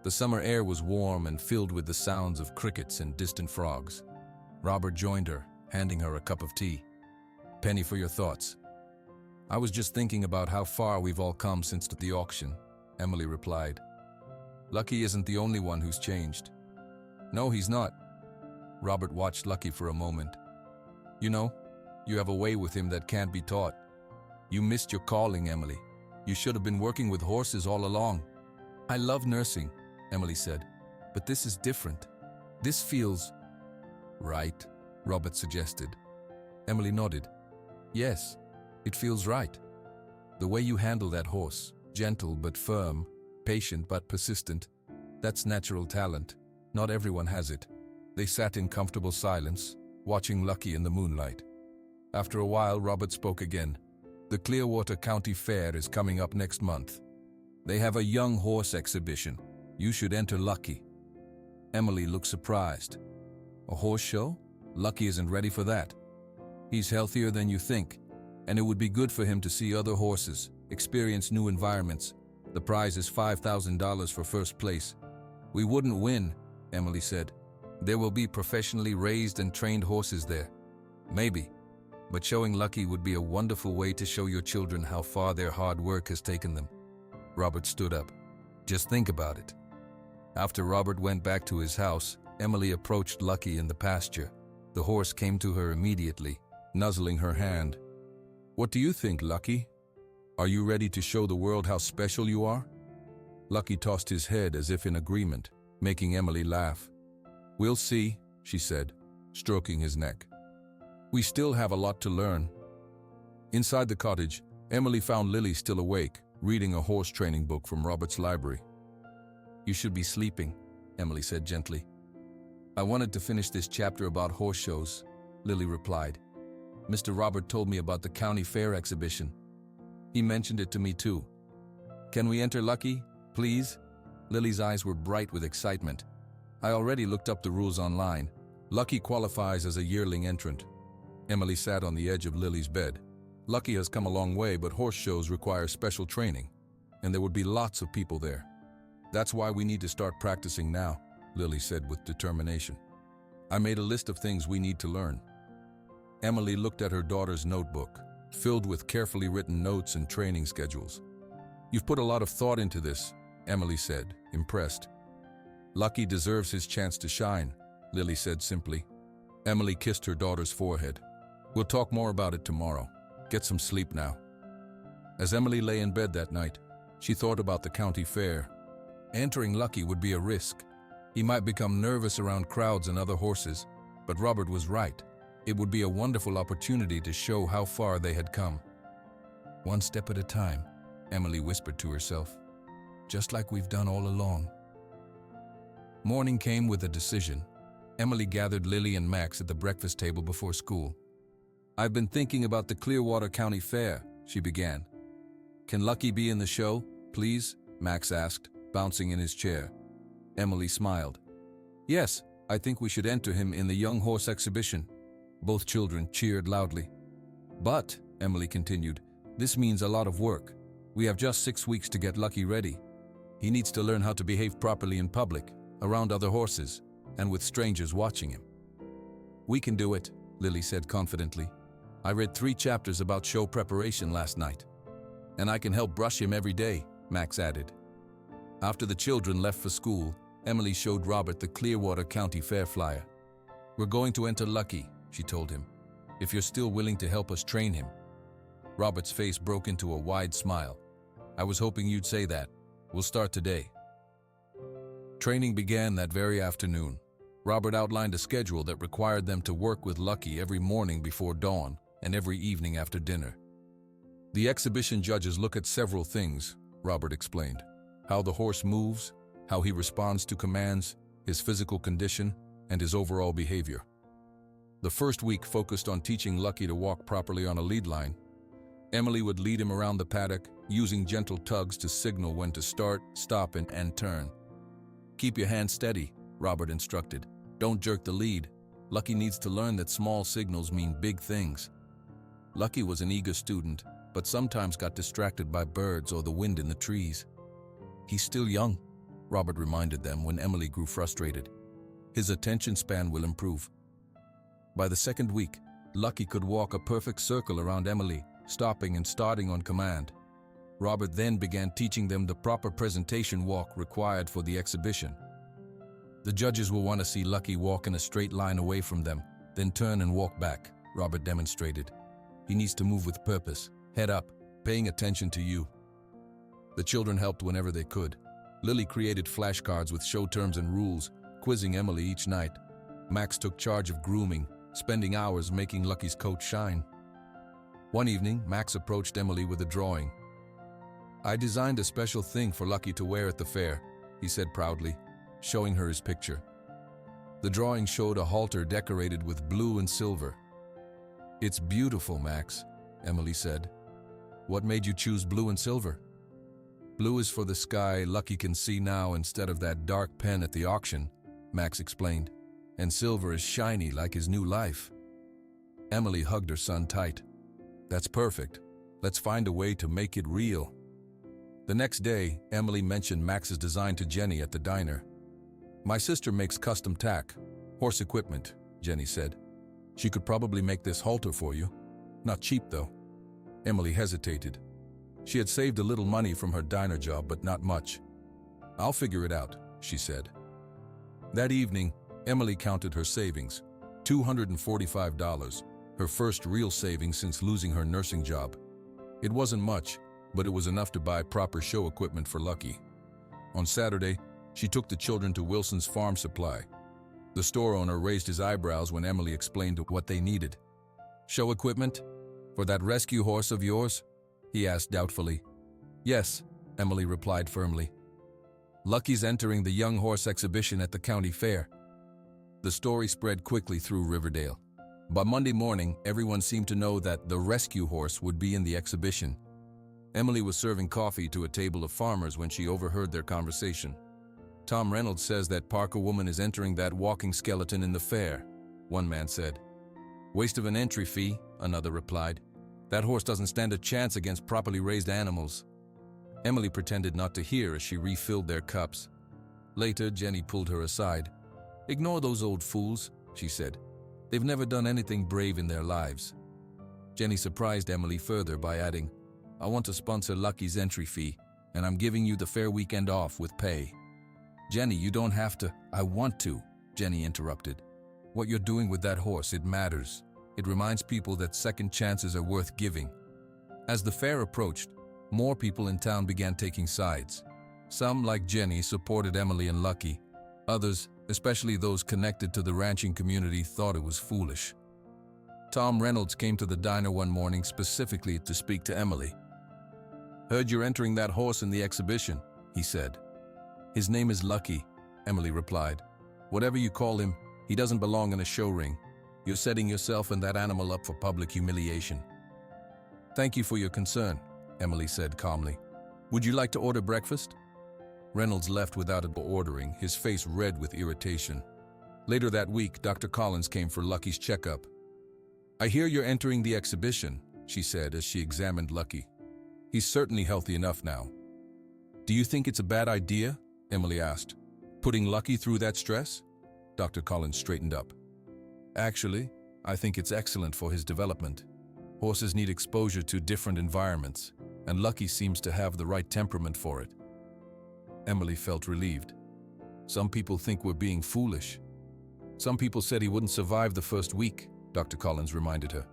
S1: The summer air was warm and filled with the sounds of crickets and distant frogs. Robert joined her, handing her a cup of tea. "Penny, for your thoughts." "I was just thinking about how far we've all come since the auction," Emily replied. "Lucky isn't the only one who's changed." "No, he's not." Robert watched Lucky for a moment. "You know, you have a way with him that can't be taught. You missed your calling, Emily. You should have been working with horses all along." "I love nursing," Emily said, "but this is different. This feels..." "Right," Robert suggested. Emily nodded. "Yes, it feels right. The way you handle that horse, gentle but firm, patient but persistent, that's natural talent. Not everyone has it." They sat in comfortable silence, watching Lucky in the moonlight. After a while, Robert spoke again. "The Clearwater County Fair is coming up next month. They have a young horse exhibition. You should enter Lucky." Emily looked surprised. "A horse show?" Lucky isn't ready for that. He's healthier than you think, and it would be good for him to see other horses, experience new environments. The prize is $5,000 for first place. We wouldn't win, Emily said. There will be professionally raised and trained horses there. Maybe, but showing Lucky would be a wonderful way to show your children how far their hard work has taken them. Robert stood up. Just think about it. After Robert went back to his house, Emily approached Lucky in the pasture. The horse came to her immediately, nuzzling her hand. What do you think, Lucky? Are you ready to show the world how special you are? Lucky tossed his head as if in agreement, making Emily laugh. We'll see, she said, stroking his neck. We still have a lot to learn. Inside the cottage, Emily found Lily still awake, reading a horse training book from Robert's library. You should be sleeping, Emily said gently. I wanted to finish this chapter about horse shows, Lily replied. Mr. Robert told me about the county fair exhibition. He mentioned it to me too. Can we enter Lucky, please? Lily's eyes were bright with excitement. I already looked up the rules online. Lucky qualifies as a yearling entrant. Emily sat on the edge of Lily's bed. Lucky has come a long way, but horse shows require special training, and there would be lots of people there. That's why we need to start practicing now, Lily said with determination. I made a list of things we need to learn. Emily looked at her daughter's notebook, filled with carefully written notes and training schedules. You've put a lot of thought into this, Emily said, impressed. Lucky deserves his chance to shine, Lily said simply. Emily kissed her daughter's forehead. We'll talk more about it tomorrow. Get some sleep now. As Emily lay in bed that night, she thought about the county fair. Entering Lucky would be a risk. He might become nervous around crowds and other horses, but Robert was right. It would be a wonderful opportunity to show how far they had come. One step at a time, Emily whispered to herself. Just like we've done all along. Morning came with a decision. Emily gathered Lily and Max at the breakfast table before school. I've been thinking about the Clearwater County Fair, she began. Can Lucky be in the show, please? Max asked, bouncing in his chair. Emily smiled. Yes, I think we should enter him in the young horse exhibition. Both children cheered loudly. But, Emily continued, this means a lot of work. We have just 6 weeks to get Lucky ready. He needs to learn how to behave properly in public, around other horses, and with strangers watching him. We can do it, Lily said confidently. I read 3 chapters about show preparation last night. And I can help brush him every day, Max added. After the children left for school, Emily showed Robert the Clearwater County Fair flyer. We're going to enter Lucky, she told him, if you're still willing to help us train him. Robert's face broke into a wide smile. I was hoping you'd say that. We'll start today. Training began that very afternoon. Robert outlined a schedule that required them to work with Lucky every morning before dawn and every evening after dinner. The exhibition judges look at several things, Robert explained. How the horse moves, how he responds to commands, his physical condition, and his overall behavior. The first week focused on teaching Lucky to walk properly on a lead line. Emily would lead him around the paddock, using gentle tugs to signal when to start, stop, and turn. Keep your hands steady, Robert instructed. Don't jerk the lead. Lucky needs to learn that small signals mean big things. Lucky was an eager student, but sometimes got distracted by birds or the wind in the trees. He's still young, Robert reminded them when Emily grew frustrated. His attention span will improve. By the second week, Lucky could walk a perfect circle around Emily, stopping and starting on command. Robert then began teaching them the proper presentation walk required for the exhibition. The judges will want to see Lucky walk in a straight line away from them, then turn and walk back, Robert demonstrated. He needs to move with purpose, head up, paying attention to you. The children helped whenever they could. Lily created flashcards with show terms and rules, quizzing Emily each night. Max took charge of grooming, spending hours making Lucky's coat shine. One evening, Max approached Emily with a drawing. I designed a special thing for Lucky to wear at the fair, he said proudly, showing her his picture. The drawing showed a halter decorated with blue and silver. It's beautiful, Max, Emily said. What made you choose blue and silver? Blue is for the sky Lucky can see now instead of that dark pen at the auction, Max explained. and Silver is shiny like his new life. Emily hugged her son tight. That's perfect. Let's find a way to make it real. The next day, Emily mentioned Max's design to Jenny at the diner. My sister makes custom tack, horse equipment, Jenny said. She could probably make this halter for you. Not cheap, though. Emily hesitated. She had saved a little money from her diner job, but not much. I'll figure it out, she said. That evening, Emily counted her savings. $245, her first real savings since losing her nursing job. It wasn't much, but it was enough to buy proper show equipment for Lucky. On Saturday, she took the children to Wilson's Farm Supply. The store owner raised his eyebrows when Emily explained what they needed. Show equipment? For that rescue horse of yours? He asked doubtfully. Yes, Emily replied firmly. Lucky's entering the young horse exhibition at the county fair. The story spread quickly through Riverdale. By Monday morning, everyone seemed to know that the rescue horse would be in the exhibition. Emily was serving coffee to a table of farmers when she overheard their conversation. Tom Reynolds says that Parker woman is entering that walking skeleton in the fair, one man said. Waste of an entry fee, another replied. That horse doesn't stand a chance against properly raised animals. Emily pretended not to hear as she refilled their cups. Later, Jenny pulled her aside. Ignore those old fools, she said. They've never done anything brave in their lives. Jenny surprised Emily further by adding, I want to sponsor Lucky's entry fee, and I'm giving you the fair weekend off with pay. Jenny, you don't have to. I want to, Jenny interrupted. What you're doing with that horse, it matters. It reminds people that second chances are worth giving. As the fair approached, more people in town began taking sides. Some, like Jenny, supported Emily and Lucky. Others, especially those connected to the ranching community, thought it was foolish. Tom Reynolds came to the diner one morning specifically to speak to Emily. Heard you're entering that horse in the exhibition, he said. His name is Lucky, Emily replied. Whatever you call him, he doesn't belong in a show ring. You're setting yourself and that animal up for public humiliation. Thank you for your concern, Emily said calmly. Would you like to order breakfast? Reynolds left without ordering, his face red with irritation. Later that week, Dr. Collins came for Lucky's checkup. I hear you're entering the exhibition, she said as she examined Lucky. He's certainly healthy enough now. Do you think it's a bad idea? Emily asked. Putting Lucky through that stress? Dr. Collins straightened up. Actually, I think it's excellent for his development. Horses need exposure to different environments, and Lucky seems to have the right temperament for it. Emily felt relieved. Some people think we're being foolish. Some people said he wouldn't survive the first week, Dr. Collins reminded her.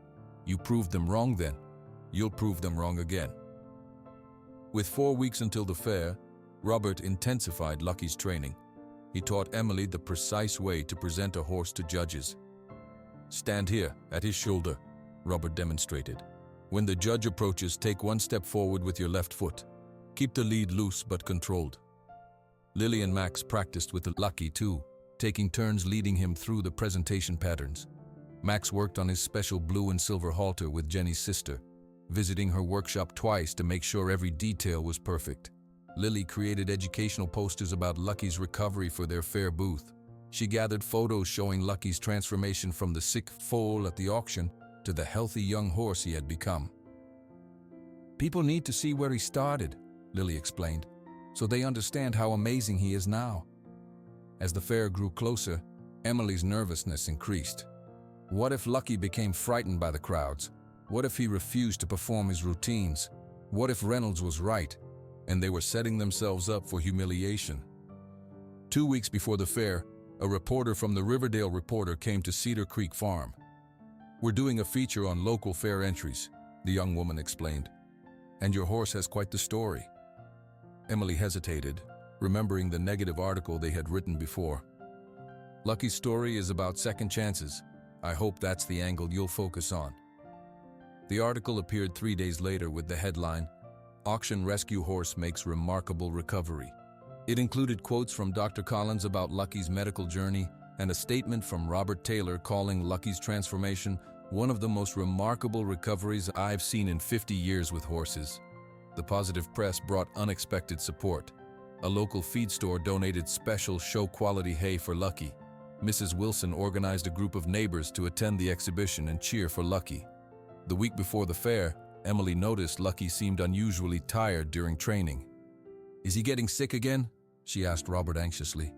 S1: You proved them wrong then. You'll prove them wrong again. With 4 weeks until the fair, Robert intensified Lucky's training. He taught Emily the precise way to present a horse to judges. Stand here, at his shoulder, Robert demonstrated. When the judge approaches, take one step forward with your left foot. Keep the lead loose but controlled. Lily and Max practiced with Lucky too, taking turns leading him through the presentation patterns. Max worked on his special blue and silver halter with Jenny's sister, visiting her workshop twice to make sure every detail was perfect. Lily created educational posters about Lucky's recovery for their fair booth. She gathered photos showing Lucky's transformation from the sick foal at the auction to the healthy young horse he had become. People need to see where he started, Lily explained, so they understand how amazing he is now. As the fair grew closer, Emily's nervousness increased. What if Lucky became frightened by the crowds? What if he refused to perform his routines? What if Reynolds was right, and they were setting themselves up for humiliation? 2 weeks before the fair, a reporter from the Riverdale Reporter came to Cedar Creek Farm. We're doing a feature on local fair entries, the young woman explained. And your horse has quite the story. Emily hesitated, remembering the negative article they had written before. Lucky's story is about second chances. I hope that's the angle you'll focus on. The article appeared 3 days later with the headline, Auction Rescue Horse Makes Remarkable Recovery. It included quotes from Dr. Collins about Lucky's medical journey and a statement from Robert Taylor calling Lucky's transformation one of the most remarkable recoveries I've seen in 50 years with horses. The positive press brought unexpected support. A local feed store donated special show-quality hay for Lucky. Mrs. Wilson organized a group of neighbors to attend the exhibition and cheer for Lucky. The week before the fair, Emily noticed Lucky seemed unusually tired during training. "Is he getting sick again?" she asked Robert anxiously.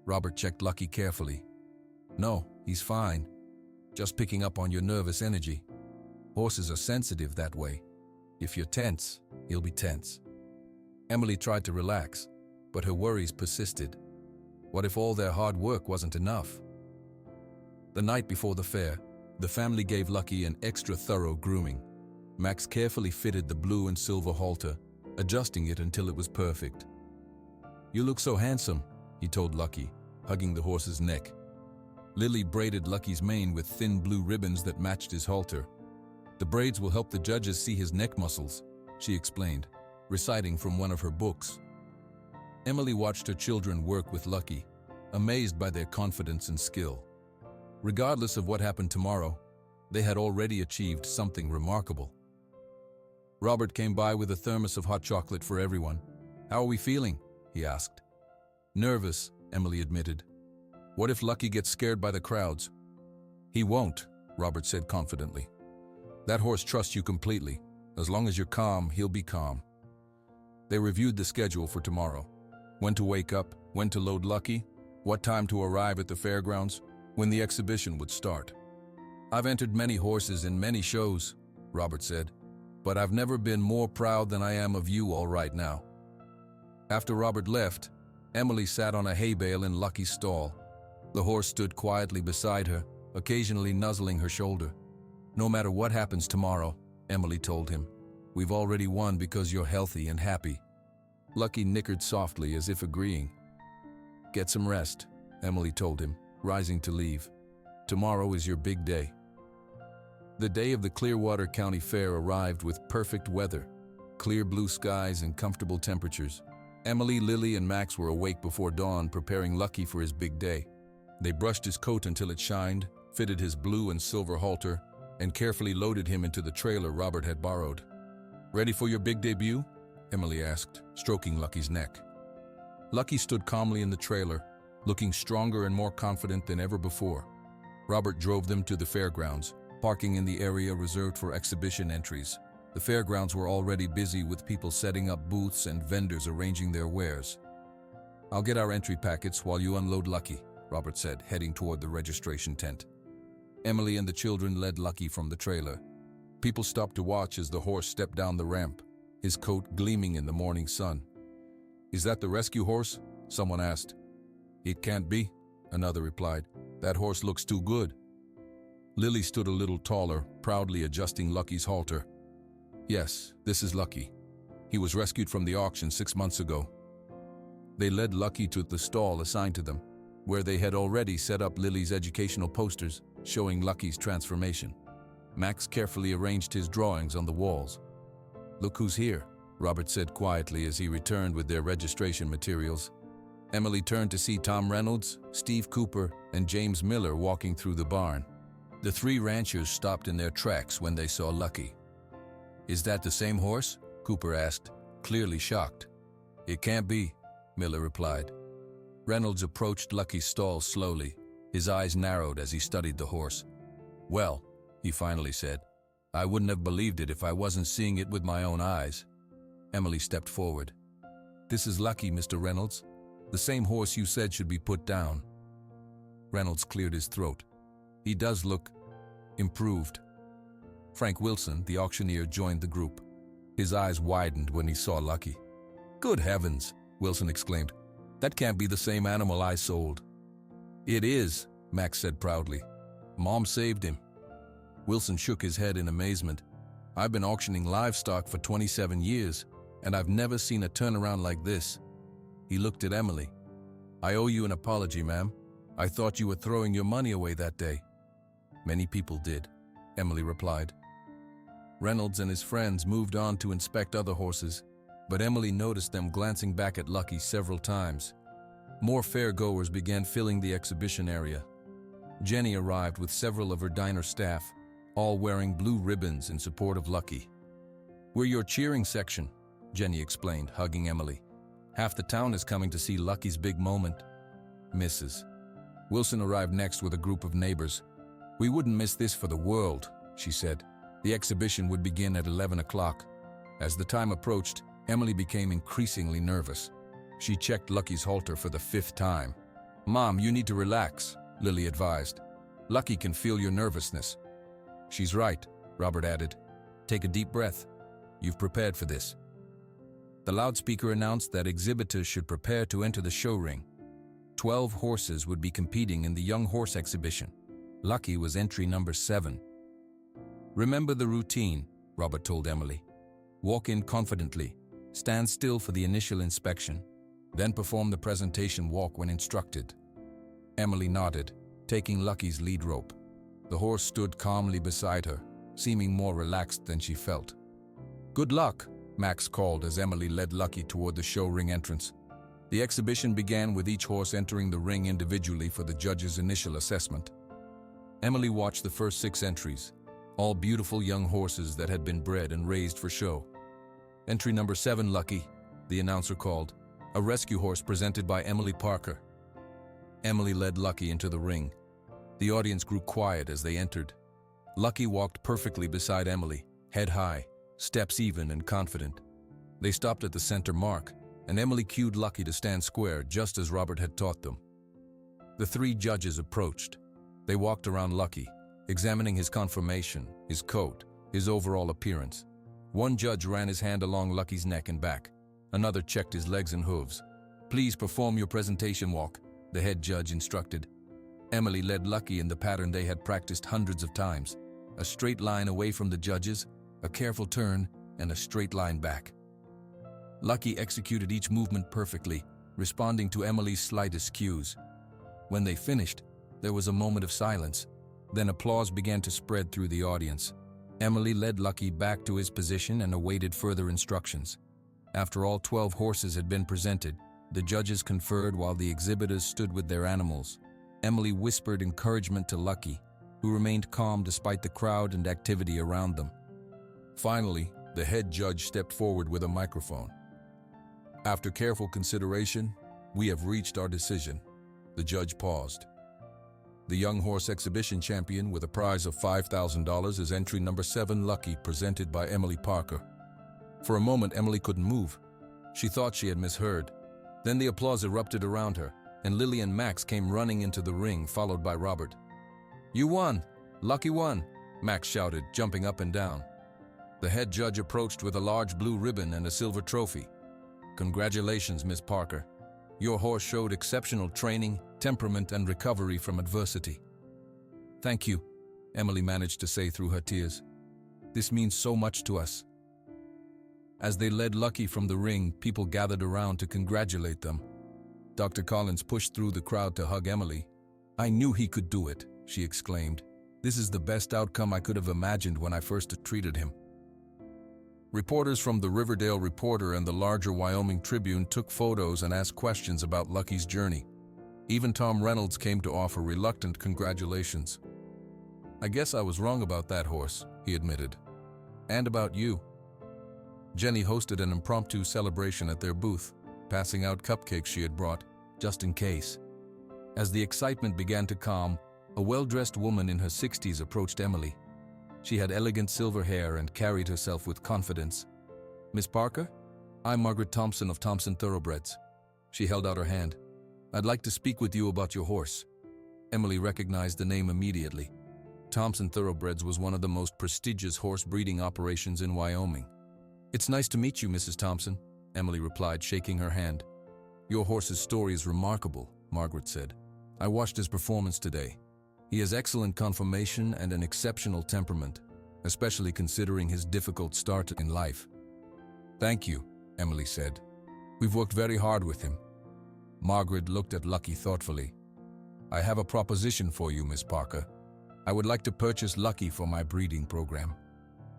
S1: Robert checked Lucky carefully. "No, he's fine. Just picking up on your nervous energy. Horses are sensitive that way. If you're tense, he'll be tense." Emily tried to relax, but her worries persisted. What if all their hard work wasn't enough? The night before the fair, the family gave Lucky an extra thorough grooming. Max carefully fitted the blue and silver halter, adjusting it until it was perfect. "You look so handsome," he told Lucky, hugging the horse's neck. Lily braided Lucky's mane with thin blue ribbons that matched his halter. "The braids will help the judges see his neck muscles," she explained, reciting from one of her books. Emily watched her children work with Lucky, amazed by their confidence and skill. Regardless of what happened tomorrow, they had already achieved something remarkable. Robert came by with a thermos of hot chocolate for everyone. "How are we feeling?" he asked. "Nervous," Emily admitted. "What if Lucky gets scared by the crowds?" "He won't," Robert said confidently. "That horse trusts you completely. As long as you're calm, he'll be calm." They reviewed the schedule for tomorrow. When to wake up, when to load Lucky, what time to arrive at the fairgrounds, when the exhibition would start. "I've entered many horses in many shows," Robert said, "but I've never been more proud than I am of you all right now." After Robert left, Emily sat on a hay bale in Lucky's stall. The horse stood quietly beside her, occasionally nuzzling her shoulder. "No matter what happens tomorrow," Emily told him, "we've already won because you're healthy and happy." Lucky nickered softly as if agreeing. "Get some rest," Emily told him, rising to leave. "Tomorrow is your big day." The day of the Clearwater County Fair arrived with perfect weather, clear blue skies and comfortable temperatures. Emily, Lily, and Max were awake before dawn, preparing Lucky for his big day. They brushed his coat until it shined, fitted his blue and silver halter, and carefully loaded him into the trailer Robert had borrowed. "Ready for your big debut?" Emily asked, stroking Lucky's neck. Lucky stood calmly in the trailer, looking stronger and more confident than ever before. Robert drove them to the fairgrounds, parking in the area reserved for exhibition entries. The fairgrounds were already busy with people setting up booths and vendors arranging their wares. "I'll get our entry packets while you unload Lucky," Robert said, heading toward the registration tent. Emily and the children led Lucky from the trailer. People stopped to watch as the horse stepped down the ramp, his coat gleaming in the morning sun. "Is that the rescue horse?" someone asked. "It can't be," another replied. "That horse looks too good." Lily stood a little taller, proudly adjusting Lucky's halter. "Yes, this is Lucky. He was rescued from the auction 6 months ago." They led Lucky to the stall assigned to them, where they had already set up Lily's educational posters showing Lucky's transformation. Max carefully arranged his drawings on the walls. "Look who's here," Robert said quietly as he returned with their registration materials. Emily turned to see Tom Reynolds, Steve Cooper, and James Miller walking through the barn. The three ranchers stopped in their tracks when they saw Lucky. "Is that the same horse?" Cooper asked, clearly shocked. "It can't be," Miller replied. Reynolds approached Lucky's stall slowly, his eyes narrowed as he studied the horse. "Well," he finally said, "I wouldn't have believed it if I wasn't seeing it with my own eyes." Emily stepped forward. "This is Lucky, Mr. Reynolds. The same horse you said should be put down." Reynolds cleared his throat. "He does look improved." Frank Wilson, the auctioneer, joined the group. His eyes widened when he saw Lucky. "Good heavens," Wilson exclaimed. "That can't be the same animal I sold." "It is," Max said proudly. "Mom saved him." Wilson shook his head in amazement. "I've been auctioning livestock for 27 years, and I've never seen a turnaround like this." He looked at Emily. "I owe you an apology, ma'am. I thought you were throwing your money away that day." "Many people did," Emily replied. Reynolds and his friends moved on to inspect other horses, but Emily noticed them glancing back at Lucky several times. More fairgoers began filling the exhibition area. Jenny arrived with several of her diner staff, all wearing blue ribbons in support of Lucky. "We're your cheering section," Jenny explained, hugging Emily. "Half the town is coming to see Lucky's big moment." "Mrs. Wilson arrived next with a group of neighbors. "We wouldn't miss this for the world," she said. The exhibition would begin at 11 o'clock. As the time approached, Emily became increasingly nervous. She checked Lucky's halter for the 5th time. "Mom, you need to relax," Lily advised. "Lucky can feel your nervousness." "She's right," Robert added. "Take a deep breath. You've prepared for this." The loudspeaker announced that exhibitors should prepare to enter the show ring. 12 horses would be competing in the Young Horse exhibition. Lucky was entry number 7. "Remember the routine," Robert told Emily. "Walk in confidently, stand still for the initial inspection, then perform the presentation walk when instructed." Emily nodded, taking Lucky's lead rope. The horse stood calmly beside her, seeming more relaxed than she felt. "Good luck," Max called as Emily led Lucky toward the show ring entrance. The exhibition began with each horse entering the ring individually for the judges' initial assessment. Emily watched the first 6 entries, all beautiful young horses that had been bred and raised for show. "Entry number 7, Lucky," the announcer called, a rescue horse presented by Emily Parker. Emily led Lucky into the ring. The audience grew quiet as they entered. Lucky walked perfectly beside Emily, head high, steps even and confident. They stopped at the center mark, and Emily cued Lucky to stand square just as Robert had taught them. The 3 judges approached. They walked around Lucky, examining his conformation, his coat, his overall appearance. One judge ran his hand along Lucky's neck and back. Another checked his legs and hooves. "Please perform your presentation walk," the head judge instructed. Emily led Lucky in the pattern they had practiced hundreds of times. A straight line away from the judges, a careful turn, and a straight line back. Lucky executed each movement perfectly, responding to Emily's slightest cues. When they finished, there was a moment of silence. Then applause began to spread through the audience. Emily led Lucky back to his position and awaited further instructions. After all 12 horses had been presented, the judges conferred while the exhibitors stood with their animals. Emily whispered encouragement to Lucky, who remained calm despite the crowd and activity around them. Finally, the head judge stepped forward with a microphone. "After careful consideration, we have reached our decision." The judge paused. "The Young Horse Exhibition champion with a prize of $5,000 is entry number 7, Lucky, presented by Emily Parker." For a moment, Emily couldn't move. She thought she had misheard. Then the applause erupted around her, and Lily and Max came running into the ring, followed by Robert. "You won! Lucky won!" Max shouted, jumping up and down. The head judge approached with a large blue ribbon and a silver trophy. "Congratulations, Miss Parker. Your horse showed exceptional training, temperament, and recovery from adversity." "Thank you," Emily managed to say through her tears. "This means so much to us." As they led Lucky from the ring, people gathered around to congratulate them. Dr. Collins pushed through the crowd to hug Emily. "I knew he could do it," she exclaimed. "This is the best outcome I could have imagined when I first treated him." Reporters from the Riverdale Reporter and the larger Wyoming Tribune took photos and asked questions about Lucky's journey. Even Tom Reynolds came to offer reluctant congratulations. "I guess I was wrong about that horse," he admitted. "And about you." Jenny hosted an impromptu celebration at their booth, passing out cupcakes she had brought, just in case. As the excitement began to calm, a well-dressed woman in her 60s approached Emily. She had elegant silver hair and carried herself with confidence. "Miss Parker? I'm Margaret Thompson of Thompson Thoroughbreds." She held out her hand. "I'd like to speak with you about your horse." Emily recognized the name immediately. Thompson Thoroughbreds was one of the most prestigious horse breeding operations in Wyoming. "It's nice to meet you, Mrs. Thompson," Emily replied, shaking her hand. "Your horse's story is remarkable," Margaret said. "I watched his performance today. He has excellent conformation and an exceptional temperament, especially considering his difficult start in life." "Thank you," Emily said. "We've worked very hard with him." Margaret looked at Lucky thoughtfully. "I have a proposition for you, Miss Parker. I would like to purchase Lucky for my breeding program."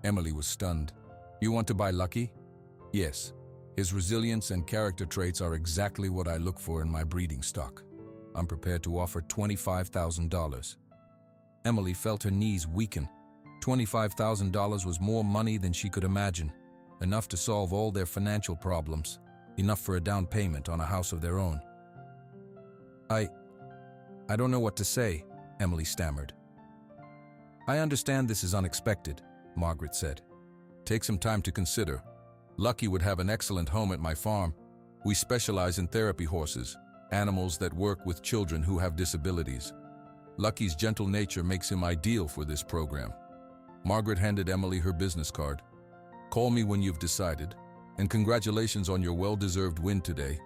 S1: Emily was stunned. "You want to buy Lucky?" "Yes. His resilience and character traits are exactly what I look for in my breeding stock. I'm prepared to offer $25,000. Emily felt her knees weaken. $25,000 was more money than she could imagine, enough to solve all their financial problems, enough for a down payment on a house of their own. I I don't know what to say, Emily stammered. I understand this is unexpected, Margaret said. Take some time to consider. Lucky would have an excellent home at my farm. We specialize in therapy horses, animals that work with children who have disabilities. Lucky's gentle nature makes him ideal for this program. Margaret handed Emily her business card. Call me when you've decided, and congratulations on your well-deserved win today.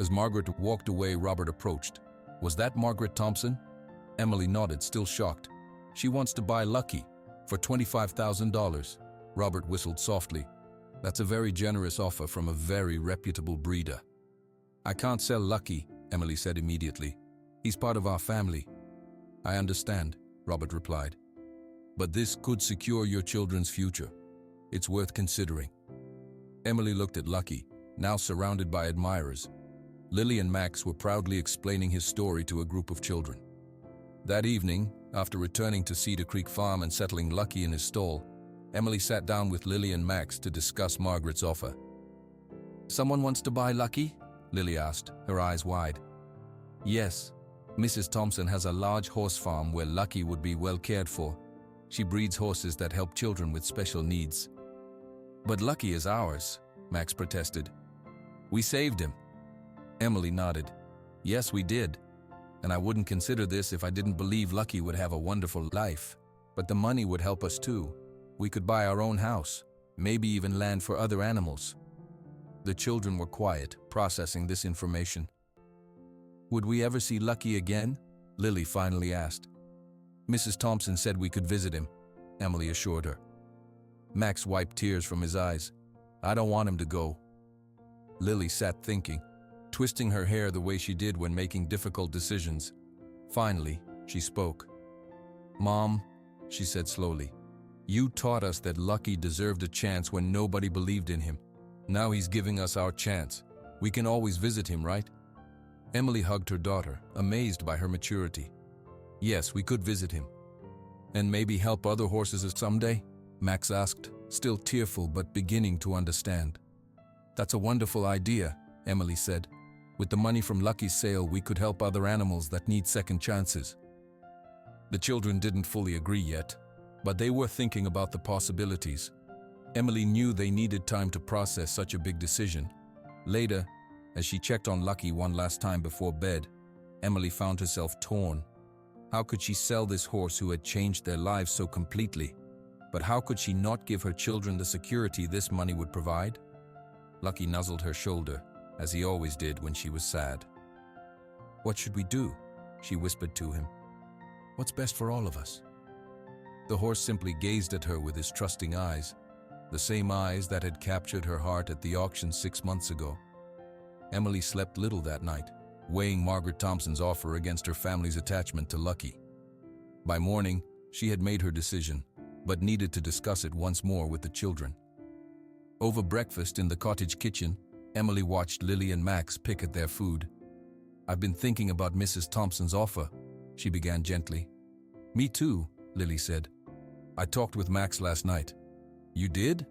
S1: As Margaret walked away, Robert approached. Was that Margaret Thompson? Emily nodded, still shocked. She wants to buy Lucky for $25,000. Robert whistled softly. That's a very generous offer from a very reputable breeder. I can't sell Lucky, Emily said immediately. He's part of our family. I understand, Robert replied. But this could secure your children's future. It's worth considering. Emily looked at Lucky, now surrounded by admirers. Lily and Max were proudly explaining his story to a group of children. That evening, after returning to Cedar Creek Farm and settling Lucky in his stall, Emily sat down with Lily and Max to discuss Margaret's offer. Someone wants to buy Lucky? Lily asked, her eyes wide. Yes, Mrs. Thompson has a large horse farm where Lucky would be well cared for. She breeds horses that help children with special needs. But Lucky is ours, Max protested. We saved him. Emily nodded. Yes, we did. And I wouldn't consider this if I didn't believe Lucky would have a wonderful life. But the money would help us too. We could buy our own house, maybe even land for other animals. The children were quiet, processing this information. Would we ever see Lucky again? Lily finally asked. Mrs. Thompson said we could visit him, Emily assured her. Max wiped tears from his eyes. I don't want him to go. Lily sat thinking, twisting her hair the way she did when making difficult decisions. Finally, she spoke. Mom, she said slowly, you taught us that Lucky deserved a chance when nobody believed in him. Now he's giving us our chance. We can always visit him, right? Emily hugged her daughter, amazed by her maturity. Yes, we could visit him. And maybe help other horses someday? Max asked, still tearful but beginning to understand. That's a wonderful idea, Emily said. With the money from Lucky's sale, we could help other animals that need second chances. The children didn't fully agree yet, but they were thinking about the possibilities. Emily knew they needed time to process such a big decision. Later, as she checked on Lucky one last time before bed, Emily found herself torn. How could she sell this horse who had changed their lives so completely? But how could she not give her children the security this money would provide? Lucky nuzzled her shoulder, as he always did when she was sad. What should we do? She whispered to him. What's best for all of us? The horse simply gazed at her with his trusting eyes, the same eyes that had captured her heart at the auction 6 months ago. Emily slept little that night, weighing Margaret Thompson's offer against her family's attachment to Lucky. By morning, she had made her decision, but needed to discuss it once more with the children. Over breakfast in the cottage kitchen, Emily watched Lily and Max pick at their food. I've been thinking about Mrs. Thompson's offer, she began gently. Me too, Lily said. I talked with Max last night. You did?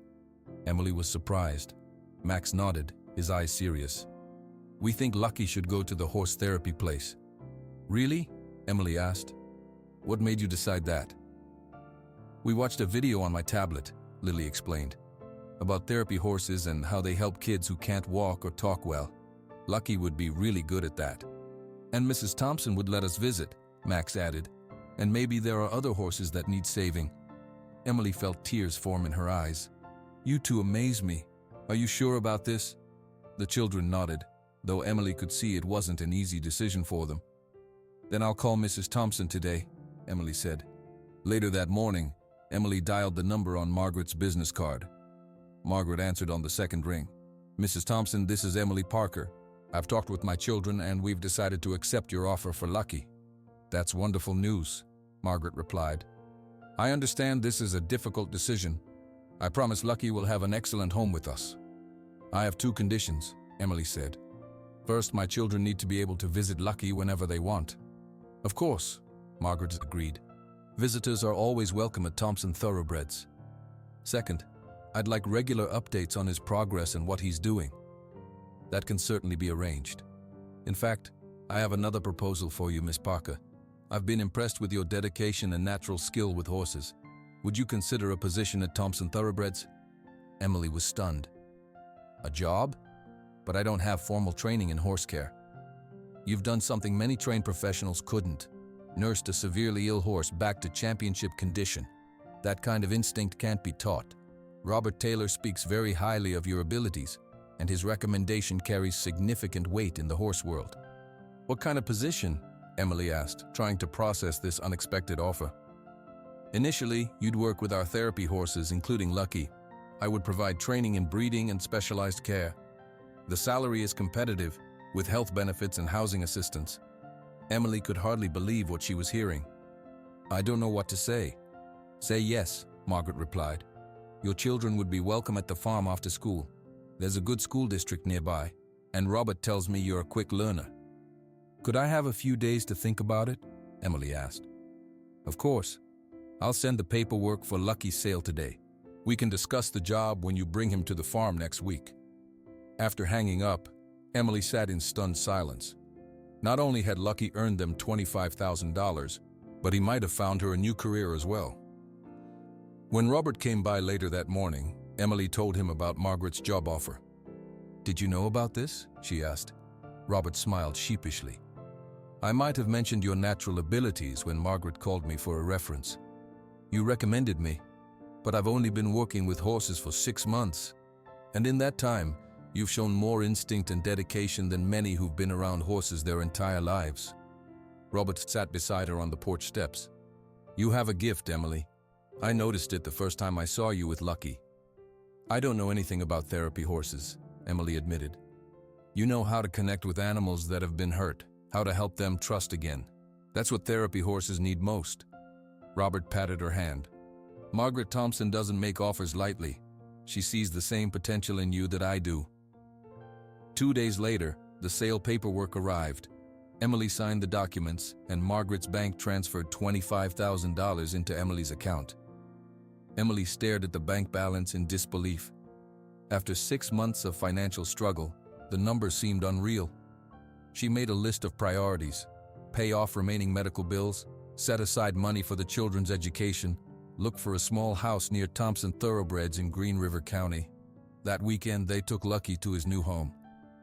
S1: Emily was surprised. Max nodded, his eyes serious. We think Lucky should go to the horse therapy place. Really? Emily asked. What made you decide that? We watched a video on my tablet, Lily explained, about therapy horses and how they help kids who can't walk or talk well. Lucky would be really good at that. And Mrs. Thompson would let us visit, Max added. And maybe there are other horses that need saving. Emily felt tears form in her eyes. You two amaze me. Are you sure about this? The children nodded, though Emily could see it wasn't an easy decision for them. Then I'll call Mrs. Thompson today, Emily said. Later that morning, Emily dialed the number on Margaret's business card. Margaret answered on the second ring. Mrs. Thompson, this is Emily Parker. I've talked with my children and we've decided to accept your offer for Lucky. That's wonderful news, Margaret replied. I understand this is a difficult decision. I promise Lucky will have an excellent home with us. I have 2 conditions, Emily said. First, my children need to be able to visit Lucky whenever they want. Of course, Margaret agreed. Visitors are always welcome at Thompson Thoroughbreds. Second, I'd like regular updates on his progress and what he's doing. That can certainly be arranged. In fact, I have another proposal for you, Miss Parker. I've been impressed with your dedication and natural skill with horses. Would you consider a position at Thompson Thoroughbreds? Emily was stunned. A job? But I don't have formal training in horse care. You've done something many trained professionals couldn't. Nursed a severely ill horse back to championship condition. That kind of instinct can't be taught. Robert Taylor speaks very highly of your abilities, and his recommendation carries significant weight in the horse world. What kind of position? Emily asked, trying to process this unexpected offer. Initially, you'd work with our therapy horses, including Lucky. I would provide training in breeding and specialized care. The salary is competitive, with health benefits and housing assistance. Emily could hardly believe what she was hearing. I don't know what to say. Say yes, Margaret replied. Your children would be welcome at the farm after school. There's a good school district nearby, and Robert tells me you're a quick learner. Could I have a few days to think about it? Emily asked. Of course. I'll send the paperwork for Lucky's sale today. We can discuss the job when you bring him to the farm next week. After hanging up, Emily sat in stunned silence. Not only had Lucky earned them $25,000, but he might have found her a new career as well. When Robert came by later that morning, Emily told him about Margaret's job offer. Did you know about this? She asked. Robert smiled sheepishly. I might have mentioned your natural abilities when Margaret called me for a reference. You recommended me, but I've only been working with horses for 6 months. And in that time, you've shown more instinct and dedication than many who've been around horses their entire lives. Robert sat beside her on the porch steps. You have a gift, Emily. I noticed it the first time I saw you with Lucky. I don't know anything about therapy horses, Emily admitted. You know how to connect with animals that have been hurt, how to help them trust again. That's what therapy horses need most. Robert patted her hand. Margaret Thompson doesn't make offers lightly. She sees the same potential in you that I do. 2 days later, the sale paperwork arrived. Emily signed the documents, and Margaret's bank transferred $25,000 into Emily's account. Emily stared at the bank balance in disbelief. After 6 months of financial struggle, the number seemed unreal. She made a list of priorities: pay off remaining medical bills, set aside money for the children's education, look for a small house near Thompson Thoroughbreds in Green River County. That weekend, they took Lucky to his new home.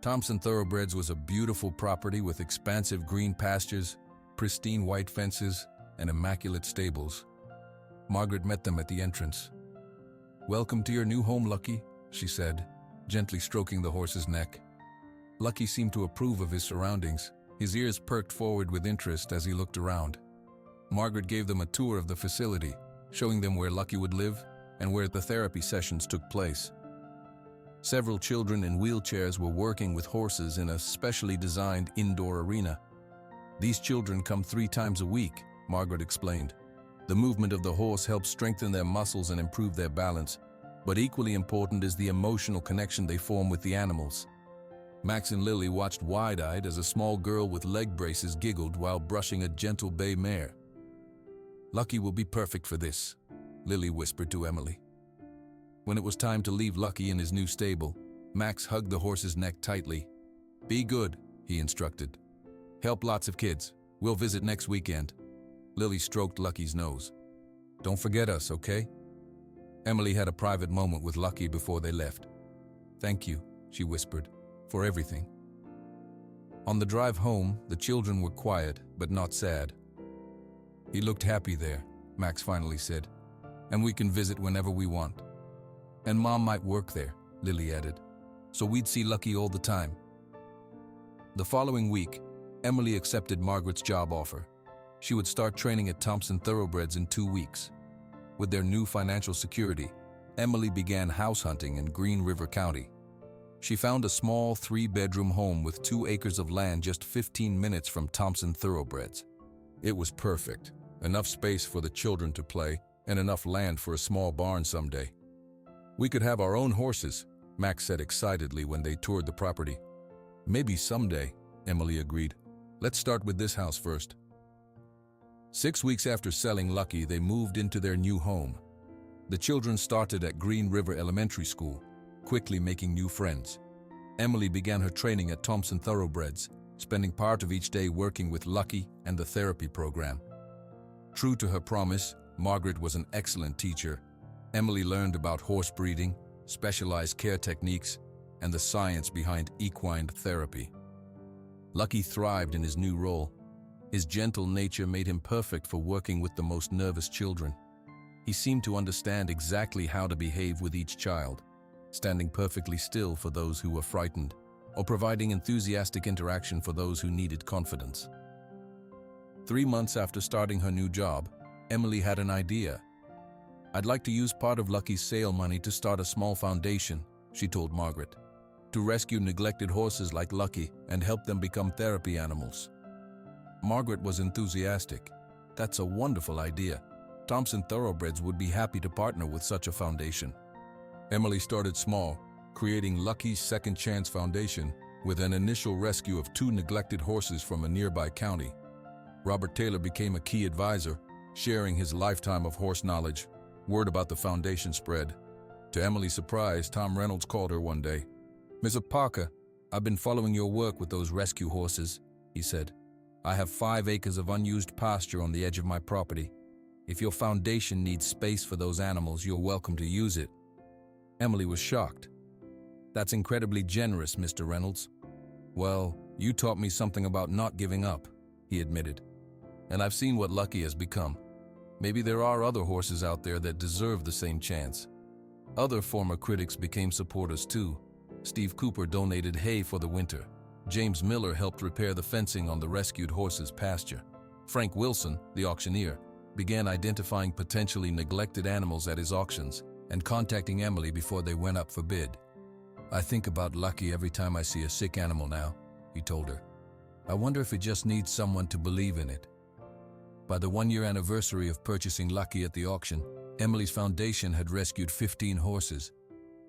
S1: Thompson Thoroughbreds was a beautiful property with expansive green pastures, pristine white fences, and immaculate stables. Margaret met them at the entrance. Welcome to your new home, Lucky, she said, gently stroking the horse's neck. Lucky seemed to approve of his surroundings. His ears perked forward with interest as he looked around. Margaret gave them a tour of the facility, showing them where Lucky would live and where the therapy sessions took place. Several children in wheelchairs were working with horses in a specially designed indoor arena. These children come 3 times a week, Margaret explained. The movement of the horse helps strengthen their muscles and improve their balance, but equally important is the emotional connection they form with the animals. Max and Lily watched wide-eyed as a small girl with leg braces giggled while brushing a gentle bay mare. Lucky will be perfect for this, Lily whispered to Emily. When it was time to leave Lucky in his new stable, Max hugged the horse's neck tightly. Be good, he instructed. Help lots of kids. We'll visit next weekend. Lily stroked Lucky's nose. Don't forget us, okay? Emily had a private moment with Lucky before they left. Thank you, she whispered, for everything. On the drive home, the children were quiet, but not sad. He looked happy there, Max finally said, and we can visit whenever we want. And Mom might work there, Lily added, so we'd see Lucky all the time. The following week, Emily accepted Margaret's job offer. She would start training at Thompson Thoroughbreds in 2 weeks. With their new financial security, Emily began house hunting in Green River County. She found a small 3-bedroom home with 2 acres of land just 15 minutes from Thompson Thoroughbreds. It was perfect. Enough space for the children to play, and enough land for a small barn someday. We could have our own horses, Max said excitedly when they toured the property. Maybe someday, Emily agreed. Let's start with this house first. 6 weeks after selling Lucky, they moved into their new home. The children started at Green River Elementary School, quickly making new friends. Emily began her training at Thompson Thoroughbreds, spending part of each day working with Lucky and the therapy program. True to her promise, Margaret was an excellent teacher. Emily learned about horse breeding, specialized care techniques, and the science behind equine therapy. Lucky thrived in his new role. His gentle nature made him perfect for working with the most nervous children. He seemed to understand exactly how to behave with each child, standing perfectly still for those who were frightened, or providing enthusiastic interaction for those who needed confidence. 3 months after starting her new job, Emily had an idea. "I'd like to use part of Lucky's sale money to start a small foundation," she told Margaret, "to rescue neglected horses like Lucky and help them become therapy animals." Margaret was enthusiastic. "That's a wonderful idea. Thompson Thoroughbreds would be happy to partner with such a foundation." Emily started small, creating Lucky's Second Chance Foundation with an initial rescue of 2 neglected horses from a nearby county. Robert Taylor became a key advisor, sharing his lifetime of horse knowledge. Word about the foundation spread. To Emily's surprise, Tom Reynolds called her one day. "Mrs. Parker, I've been following your work with those rescue horses," he said. "I have 5 acres of unused pasture on the edge of my property. If your foundation needs space for those animals, you're welcome to use it." Emily was shocked. "That's incredibly generous, Mr. Reynolds." "Well, you taught me something about not giving up," he admitted. "And I've seen what Lucky has become. Maybe there are other horses out there that deserve the same chance." Other former critics became supporters too. Steve Cooper donated hay for the winter. James Miller helped repair the fencing on the rescued horses' pasture. Frank Wilson, the auctioneer, began identifying potentially neglected animals at his auctions and contacting Emily before they went up for bid. "I think about Lucky every time I see a sick animal now," he told her. "I wonder if it just needs someone to believe in it." By the 1-year anniversary of purchasing Lucky at the auction, Emily's foundation had rescued 15 horses.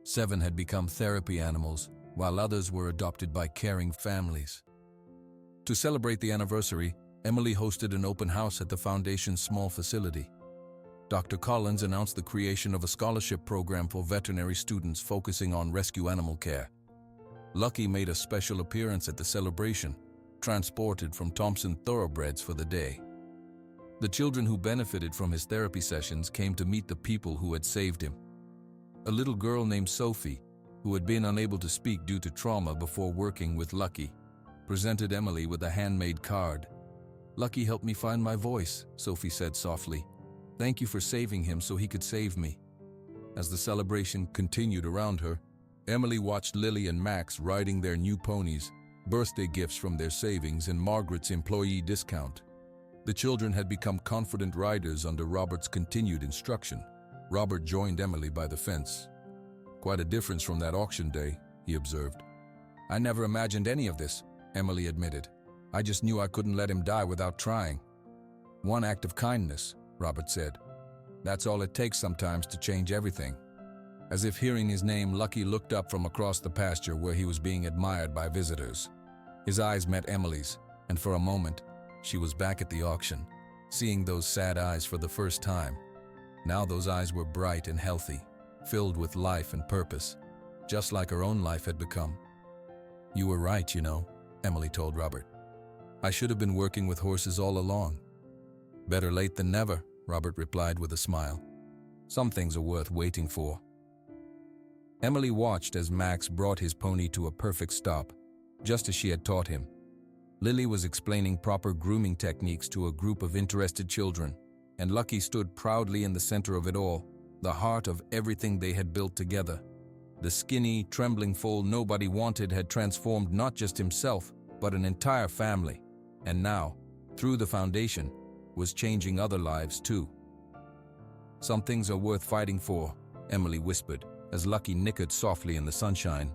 S1: 7 had become therapy animals, while others were adopted by caring families. To celebrate the anniversary, Emily hosted an open house at the foundation's small facility. Dr. Collins announced the creation of a scholarship program for veterinary students focusing on rescue animal care. Lucky made a special appearance at the celebration, transported from Thompson Thoroughbreds for the day. The children who benefited from his therapy sessions came to meet the people who had saved him. A little girl named Sophie, who had been unable to speak due to trauma before working with Lucky, presented Emily with a handmade card. "Lucky helped me find my voice," Sophie said softly. "Thank you for saving him so he could save me." As the celebration continued around her, Emily watched Lily and Max riding their new ponies, birthday gifts from their savings and Margaret's employee discount. The children had become confident riders under Robert's continued instruction. Robert joined Emily by the fence. "Quite a difference from that auction day," he observed. "I never imagined any of this," Emily admitted. "I just knew I couldn't let him die without trying." "One act of kindness," Robert said. "That's all it takes sometimes to change everything." As if hearing his name, Lucky looked up from across the pasture where he was being admired by visitors. His eyes met Emily's, and for a moment, she was back at the auction, seeing those sad eyes for the first time. Now those eyes were bright and healthy, filled with life and purpose, just like her own life had become. "You were right, you know," Emily told Robert. "I should have been working with horses all along." "Better late than never," Robert replied with a smile. "Some things are worth waiting for." Emily watched as Max brought his pony to a perfect stop, just as she had taught him. Lily was explaining proper grooming techniques to a group of interested children, and Lucky stood proudly in the center of it all, the heart of everything they had built together. The skinny, trembling foal nobody wanted had transformed not just himself, but an entire family, and now, through the foundation, was changing other lives too. "Some things are worth fighting for," Emily whispered, as Lucky nickered softly in the sunshine.